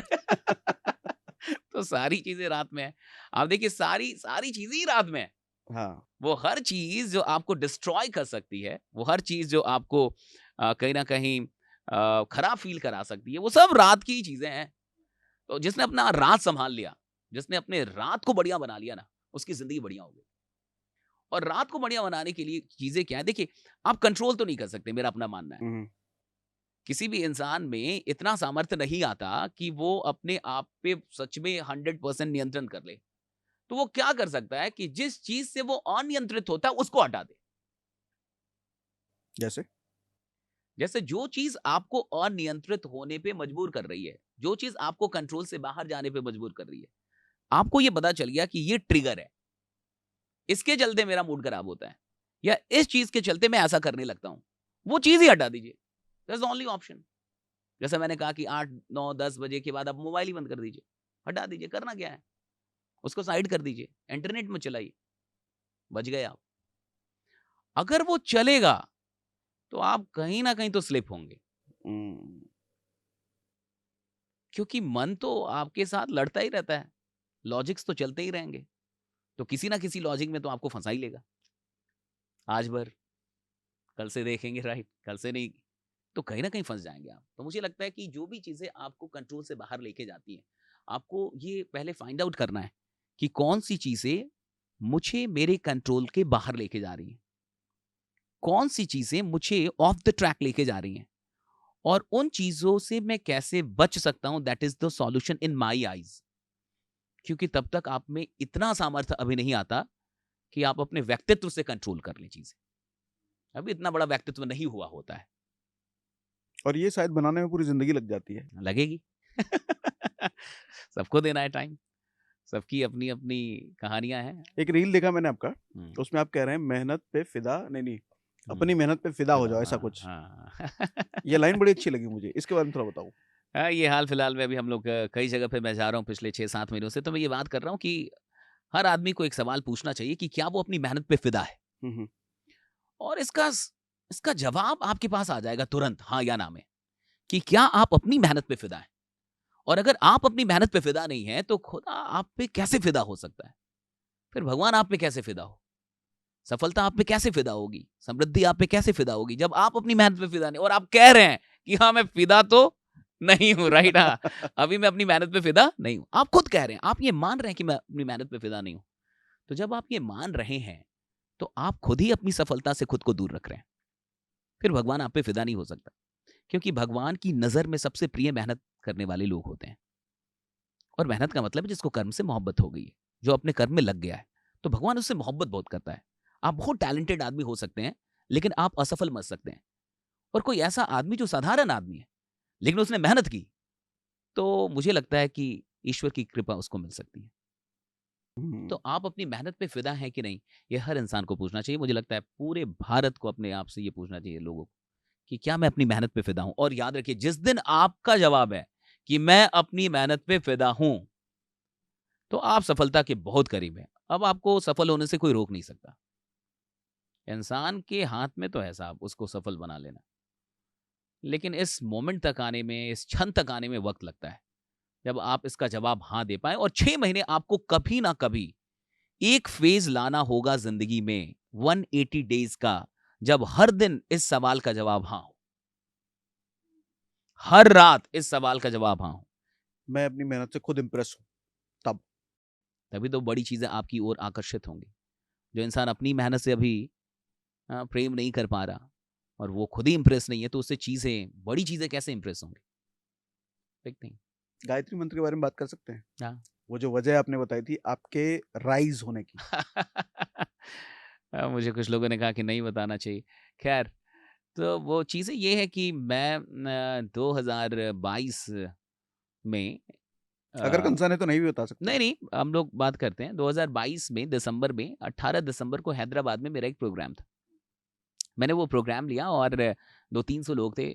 तो सारी चीज़ें रात में है। आप देखिए सारी सारी चीज़ें ही रात में है। हाँ, वो हर चीज़ जो आपको डिस्ट्रॉय कर सकती है, वो हर चीज़ जो आपको कहीं न कहीं खराब फ़ील करा सकती है, वो सब रात की ही चीज़ें हैं। तो जिसने अपना रात सँभाल लिया, जिसने अपने रात को बढ़िया बना लिया ना, उसकी ज़िंदगी बढ़िया हो गई। और रात को बढ़िया बनाने के लिए चीज़ें क्या है, देखिए आप कंट्रोल तो नहीं कर सकते, मेरा अपना मानना है। हुँ, किसी भी इंसान में इतना सामर्थ्य नहीं आता कि वो अपने आप पे सच में 100% नियंत्रण कर ले। तो वो क्या कर सकता है कि जिस चीज़ से वो अनियंत्रित होता है, उसको हटा दे। जैसे? जैसे जो चीज़ आपको अनियंत्रित होने पे मजबूर कर रही है, जो चीज़ आपको कंट्रोल से बाहर जाने पे मजबूर कर रही है, आपको ये पता चल गया कि ये ट्रिगर है, इसके चलते मेरा मूड खराब होता है या इस चीज़ के चलते मैं ऐसा करने लगता हूँ, वो चीज़ ही हटा दीजिए। That's the only option. जैसे मैंने कहा कि 8, 9, 10 बजे के बाद आप मोबाइल ही बंद कर दीजिए, हटा दीजिए, करना क्या है? उसको साइड कर दीजिए, इंटरनेट मत चलाइए, बच गए आप। अगर वो चलेगा, तो आप कहीं न कहीं तो स्लिप होंगे, हुँ, क्योंकि मन तो आपके साथ लड़ता ही रहता है, लॉजिक्स तो चलते ही रहेंगे, तो किसी न किसी लॉजिक में तो आपको फँसा ही लेगा। आज भर, कल से देखेंगे राइट, कल से नहीं, तो कहीं न कहीं फँस जाएँगे आप। तो मुझे लगता है कि जो भी चीज़ें आपको कंट्रोल से बाहर लेके जाती हैं, आपको ये पहले फाइंड आउट करना है कि कौन-सी चीज़ें मुझे मेरे कंट्रोल के बाहर लेके जा रही हैं। कौन-सी चीज़ें मुझे ऑफ द ट्रैक लेके जा रही हैं और उन चीज़ों से मैं कैसे बच सकता हूँ that is the solution in my eyes. क्योंकि तब तक आप में इतना सामर्थ्य अभी नहीं आता कि आप अपने व्यक्तित्व से कंट्रोल कर लें चीज़ें। अभी इतना बड़ा व्यक्तित्व नहीं हुआ होता है। और ये शायद बनाने में पूरी ज़िंदगी लग जाती है। लगेगी। सबको देना है टाइम। सबकी अपनी-अपनी कहानियाँ हैं। एक रील देखा मैंने आपका, हुँ, उसमें आप कह रहे हैं मेहनत पे फ़िदा नहीं, नहीं, अपनी हुँ। मेहनत पे फ़िदा हो फ़िदा जाओ, ऐसा हाँ, कुछ। हाँ। ये लाइन बड़ी अच्छी लगी मुझे, इसके बारे में थोड़ा बताओ? हाँ, ये हाल-फिलहाल में अभी हम लोग कई जगह पे मैं जा रहा हूँ पिछले 6-7 महीनों से, तो मैं ये बात कर रहा हूँ कि हर आदमी को एक सवाल पूछना चाहिए कि क्या वो अपनी मेहनत पे फ़िदा है? हुँ, हुँ। और इसका जवाब आपके पास आ जाएगा तुरंत हाँ या ना में, कि क्या आप अपनी मेहनत पे फ़िदा हैं? और अगर आप अपनी मेहनत पे फ़िदा नहीं हैं, तो खुदा आप पे कैसे फ़िदा हो सकता है? फिर भगवान आप पे कैसे फ़िदा हो? सफलता आप पे कैसे फ़िदा होगी? समृद्धि आप पे कैसे फ़िदा होगी? जब आप अपनी मेहनत पे फ़िदा नहीं और आप कह रहे हैं कि हाँ, मैं फ़िदा तो नहीं हूँ, राइट? हाँ, अभी मैं अपनी मेहनत पे फ़िदा नहीं हूँ। आप खुद कह रहे हैं, आप ये मान रहे हैं कि मैं अपनी मेहनत पे फ़िदा नहीं हूँ। तो जब आप ये मान रहे हैं, तो आप खुद ही अपनी सफलता से खुद को दूर रख रहे हैं। फिर भगवान आप पे फ़िदा नहीं हो सकता। क्योंकि भगवान की नज़र में सबसे प्रिय मेहनत करने वाले लोग होते हैं। और मेहनत का मतलब है जिसको कर्म से मोहब्बत हो गई है, जो अपने कर्म में लग गया है। तो भगवान उससे मोहब्बत बहुत करता है। आप बहुत टैलेंटेड आदमी हो सकते हैं, लेकिन आप असफल मर सकते हैं। और कोई ऐसा आदमी जो साधारण आदमी है, लेकिन उसने मेहनत की, तो मुझे लगता है कि ईश्वर की कृपा उसको मिल सकती है। तो हुँ। आप अपनी मेहनत पे फ़िदा हैं कि नहीं? ये हर इंसान को पूछना चाहिए। मुझे लगता है पूरे भारत को अपने आप से ये पूछना चाहिए लोगों को कि क्या मैं अपनी मेहनत पे फ़िदा हूँ? और याद रखिए जिस दिन आपका जवाब है कि मैं अपनी मेहनत पे फ़िदा हूँ, तो आप सफलता के बहुत करीब हैं। अब आपको सफल होने से कोई रोक नहीं सकता। इंसान के हाथ में तो है साहब उसको सफल बना लेना। लेकिन इस मोमेंट तक आने में, इस क्षण तक आने में वक़्त लगता है। जब आप इसका जवाब हाँ दे पाएँ और 6 महीने आपको कभी ना कभी एक फ़ेज़ लाना होगा ज़िंदगी में 180 डेज़ का, जब हर दिन इस सवाल का जवाब हाँ हो। हर रात इस सवाल का जवाब हाँ हो। मैं अपनी मेहनत से खुद इम्प्रेस हूँ, तब। तभी तो बड़ी चीज़ें आपकी ओर आकर्षित होंगी। जो इंसान अपनी मेहनत से अभी प्रेम नहीं कर पा रहा और वो खुद ही इम्प्रेस नहीं है, तो उससे चीज़ें, बड़ी चीज़ें कैसे इम्प्रेस होंगी? देखते हैं। गायत्री मंत्र के बारे में बात कर सकते हैं? हाँ। वो जो वजह आपने बताई थी आपके राइज़ होने की। मुझे कुछ लोगों ने कहा कि नहीं बताना चाहिए। ख़ैर, तो वो चीज़ें ये है कि मैं 2022 में अगर अ, कंसर्न है तो नहीं भी बता सकते नहीं, आप। नहीं, हम लोग बात करते हैं। 2022 में दिसंबर में 18 दिसंबर को हैदराबाद में मेरा एक प्रोग्राम था। मैंने वो प्रोग्राम लिया और 200-300 लोग थे।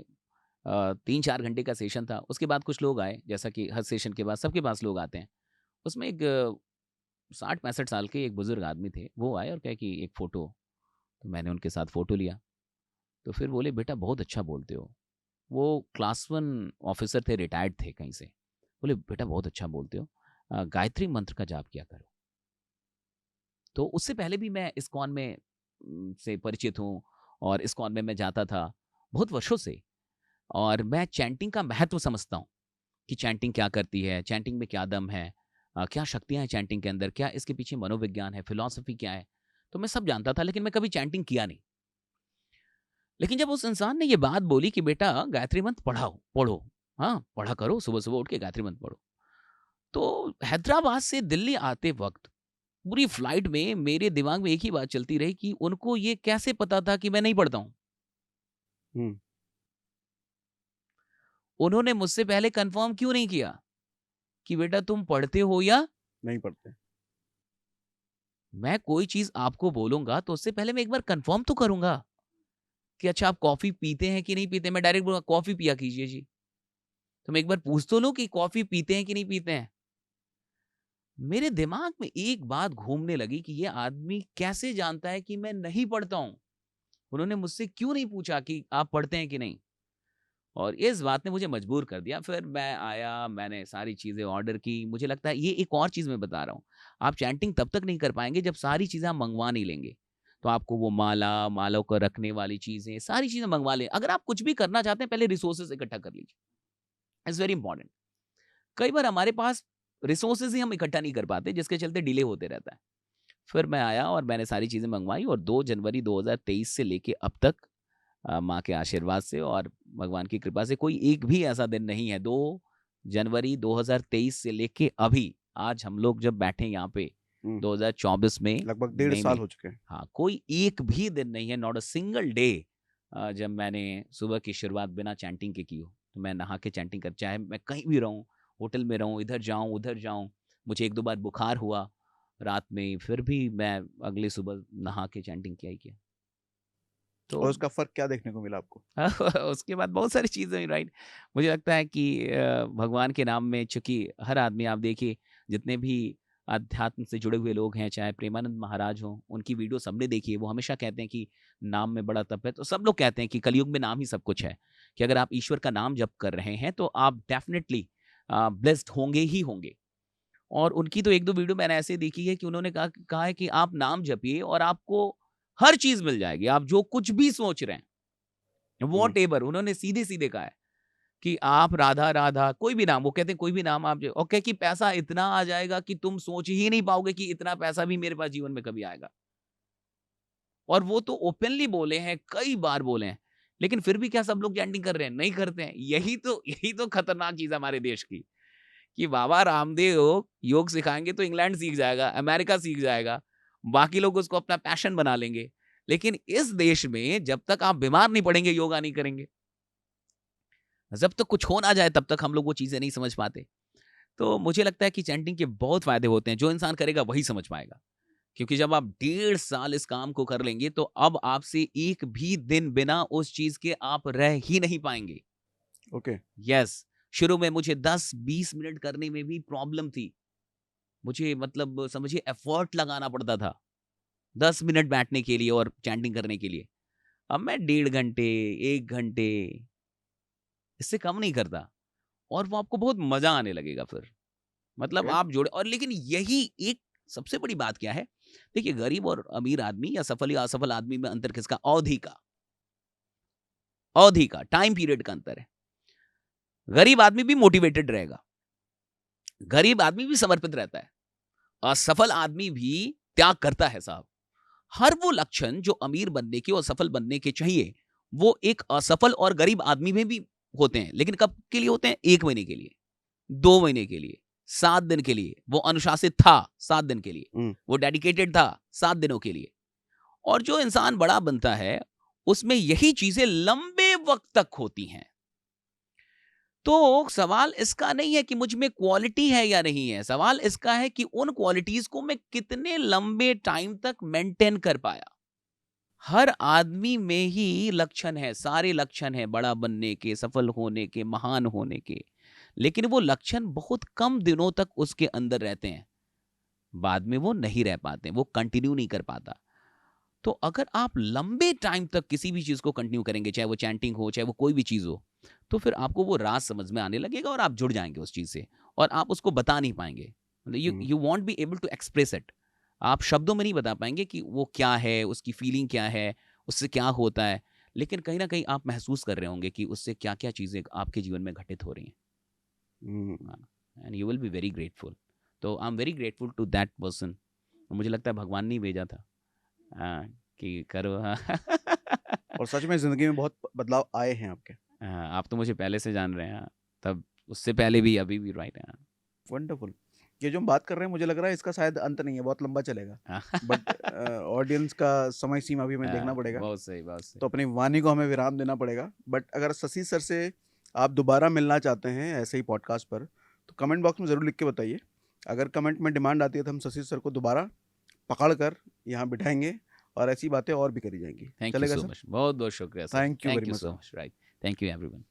3-4 घंटे का सेशन था। उसके बाद कुछ लोग आए, जैसा कि हर सेशन के बाद सबके पास लोग आते हैं। उसमें एक 60-65 साल के एक बुज़ुर्ग आदमी थे। वो आए और कहे कि एक फ़ोटो। तो मैंने उनके साथ फ़ोटो लिया। तो फिर बोले, "बेटा बहुत अच्छा बोलते हो।" वो क्लास 1 ऑफ़िसर थे, रिटायर्ड थे कहीं से। बोले, "बेटा बहुत अच्छा बोलते हो। गायत्री मंत्र का जाप किया करो।" तो उससे पहले भी मैं इस्कॉन में से परिचित हूँ और इस्कॉन में मैं जाता था बहुत वर्षों से। और मैं चैंटिंग का महत्व समझता हूँ कि चैंटिंग क्या करती है, चैंटिंग में क्या दम है, क्या शक्तियाँ हैं चैंटिंग के अंदर, क्या इसके पीछे मनोविज्ञान है, फ़िलॉसफ़ी क्या है। तो मैं सब जानता था, लेकिन मैं कभी चैंटिंग किया नहीं। लेकिन जब उस इंसान ने ये बात बोली कि बेटा गायत्री मंत्र पढ़ो, हाँ, पढ़ा करो, सुबह-सुबह उठ के गायत्री मंत्र पढ़ो। तो हैदराबाद से दिल्ली आते वक़्त पूरी फ्लाइट में मेरे दिमाग में एक ही बात चलती रही कि उनको ये कैसे पता था कि मैं नहीं पढ़ता हूँ? हुँ, उन्होंने मुझसे पहले कन्फर्म क्यों नहीं किया कि बेटा तुम पढ़ते हो या नहीं पढ़ते। मैं कोई चीज़ आपको बोलूँगा तो उससे पहले मैं एक बार कन्फर्म तो करूँगा कि अच्छा आप कॉफ़ी पीते हैं कि नहीं पीते? मैं डायरेक्ट बोलूँगा कॉफ़ी पिया कीजिए जी। तो मैं एक बार पूछ तो लूँ कि कॉफ़ी पीते हैं कि नहीं पीते हैं? मेरे दिमाग में एक बात घूमने लगी कि ये आदमी कैसे जानता है कि मैं नहीं पढ़ता हूँ? उन्होंने मुझसे क्यों नहीं पूछा कि आप पढ़ते हैं कि नहीं? और इस बात ने मुझे मजबूर कर दिया। फिर मैं आया, मैंने सारी चीज़ें ऑर्डर की। मुझे लगता है ये एक और चीज़ मैं बता रहा हूँ, आप चैंटिंग तब तक नहीं कर पाएँगे जब सारी चीज़ें आप मँगवा नहीं लेंगे। तो आपको वो माला, मालाओं को रखने वाली चीज़ें, सारी चीज़ें मँगवा लें। अगर आप कुछ भी करना चाहते हैं, पहले रिसोर्सेज़ इकट्ठा कर लीजिए। It's very important. कई बार हमारे पास रिसोर्सेज़ ही हम इकट्ठा नहीं कर पाते, जिसके चलते डिले होते रहता है। फिर मैं आया और मैंने सारी चीज़ें मँगवाई और 2 जनवरी 2023 से लेके अब तक माँ के आशीर्वाद से और भगवान की कृपा से कोई एक भी ऐसा दिन नहीं है 2 जनवरी 2023 से लेके अभी आज हम लोग जब बैठे हैं यहाँ पे हुँ, 2024 में लगभग डेढ़ मई साल में, हो चुके हैं। हाँ, कोई एक भी दिन नहीं है, नॉट अ सिंगल डे जब मैंने सुबह की शुरुआत बिना चैंटिंग के की हो। तो मैं नहा के चैंटिंग कर, चाहे मैं कहीं भी रहूँ, होटल में रहूँ, इधर जाऊँ, उधर जाऊँ। मुझे 1-2 बार बुखार हुआ रात में, फिर भी मैं अगली सुबह नहा के चैंटिंग किया ही किया। तो और उसका फ़र्क क्या देखने को मिला आपको? उसके बाद बहुत सारी चीज़ें हुई, राइट। मुझे लगता है कि भगवान के नाम में चूँकि हर आदमी, आप देखिए जितने भी अध्यात्म से जुड़े हुए लोग हैं, चाहे प्रेमानंद महाराज हों, उनकी वीडियो सबने देखी है। वो हमेशा कहते हैं कि नाम में बड़ा तप है। तो सब लोग कहते हैं कि कलयुग में नाम ही सब कुछ है, कि अगर आप ईश्वर का नाम जप कर रहे हैं तो आप डेफ़िनिटली ब्लेस्ड होंगे ही होंगे। और उनकी तो 1-2 वीडियो मैंने ऐसे देखी है कि उन्होंने कहा है कि आप नाम जपिए और आपको हर चीज़ मिल जाएगी। आप जो कुछ भी सोच रहे हैं, हुँ, व्हाटएवर, उन्होंने सीधे-सीधे कहा है कि आप राधा, राधा कोई भी नाम, वो कहते हैं कोई भी नाम आप जो, और कहे कि पैसा इतना आ जाएगा कि तुम सोच ही नहीं पाओगे कि इतना पैसा भी मेरे पास जीवन में कभी आएगा। और वो तो ओपनली बोले हैं, कई बार बोले हैं लेकिन फिर भी क्या सब लोग चैंटिंग कर रहे हैं? नहीं करते हैं। यही तो खतरनाक चीज़ है हमारे देश की, कि बाबा रामदेव योग सिखाएँगे तो इंग्लैंड सीख जाएगा, अमेरिका सीख जाएगा, बाकी लोग उसको अपना पैशन बना लेंगे। लेकिन इस देश में जब तक आप बीमार नहीं पड़ेंगे, योगा नहीं करेंगे। जब तक कुछ हो ना जाए तब तक हम लोग वो चीज़ें नहीं समझ पाते। तो मुझे लगता है कि चैंटिंग के बहुत फ़ायदे होते हैं, जो इंसान करेगा वही समझ पाएगा। क्योंकि जब आप 1.5 साल इस काम को कर लेंगे तो अब आपसे एक भी दिन बिना उस चीज़ के आप रह ही नहीं पाएँगे। ओके। यस, शुरू में मुझे 10-20 मिनट करने में भी प्रॉब्लम थी। मुझे मतलब समझिए एफर्ट लगाना पड़ता था, 10 मिनट बैठने के लिए और चैंटिंग करने के लिए। अब मैं 1.5 घंटे, 1 घंटे, इससे कम नहीं करता और वो आपको बहुत मज़ा आने लगेगा फिर। मतलब ओके। आप जुड़े और लेकिन यही एक सबसे बड़ी बात क्या है? देखिए गरीब और अमीर आदमी या सफल या असफल आदमी में अंतर किसका? अवधि का, टाइम पीरियड का अंतर है। गरीब आदमी भी मोटिवेटेड रहेगा, गरीब आदमी भी समर्पित रहता है, असफल आदमी भी त्याग करता है साहब। हर वो लक्षण जो अमीर बनने के और सफल बनने के चाहिए, वो एक असफल और गरीब आदमी में भी होते हैं। लेकिन कब के लिए होते हैं? 1 महीने के लिए, 2 महीने के लिए, 7 दिन के लिए। वो अनुशासित था 7 दिन के लिए, हुँ। वो डेडिकेटेड था 7 दिनों के लिए। और जो इंसान बड़ा बनता है, उसमें यही चीजें लंबे वक्त तक होती हैं। तो सवाल इसका नहीं है कि मुझ में क्वालिटी है या नहीं है, सवाल इसका है कि उन क्वालिटीज को मैं कितने लंबे टाइम तक मेंटेन कर पाया। हर आदमी में ही लक्षण है, सारे लक्षण हैं बड़ा बनने के, सफल होने के, महान होने के। लेकिन वो लक्षण बहुत कम दिनों तक उसके अंदर रहते हैं, बाद में वो नहीं रह पाते, वो कंटिन्यू नहीं कर पाता। तो अगर आप लंबे टाइम तक किसी भी चीज को कंटिन्यू करेंगे, चाहे वो चैंटिंग हो, चाहे वो कोई भी चीज हो, तो फिर आपको वो राज समझ में आने लगेगा और आप जुड़ जाएंगे उस चीज से और आप उसको बता नहीं पाएंगे। You hmm. You won't be able to express it. आप शब्दों में नहीं बता पाएंगे कि वो क्या है, उसकी फीलिंग क्या है, उससे क्या होता है। लेकिन कहीं ना कहीं आप महसूस कर रहे होंगे कि उससे क्या क्या चीजें आपके जीवन में घटित हो रही हुँ। हैं, and you will be very grateful. तो I am very grateful to that person. मुझे लगता है भगवान ने ही भेजा था, हाँ, कि करो। हाँ। और सच में ज़िंदगी में बहुत बदलाव आए हैं आपके। हाँ, आप तो मुझे पहले से जान रहे हैं, हाँ, तब उससे पहले भी अभी भी राइट है। वंडरफुल। ये जो हम बात कर रहे हैं मुझे लग रहा है इसका शायद अंत नहीं है, बहुत लंबा चलेगा। हाँ। बट ऑडियंस का समय सीमा भी हमें देखना हाँ, पड़ेगा। बहुत सही, बहुत सही। तो अपनी वाणी को हमें विराम देना पड़ेगा। बट अगर शशि सर से आप दोबारा मिलना चाहते हैं ऐसे ही पॉडकास्ट पर, तो कमेंट बॉक्स में ज़रूर लिख के बताइए। अगर कमेंट में डिमांड आती है तो हम शशि सर को दोबारा पकड़ कर यहाँ बिठाएँगे और ऐसी बातें और भी करी जाएँगी। थैंक यू चलेगा सो सर? मच, बहुत बहुत शुक्रिया sir, thank you thank very you much so sir. Much, right. Thank you everyone.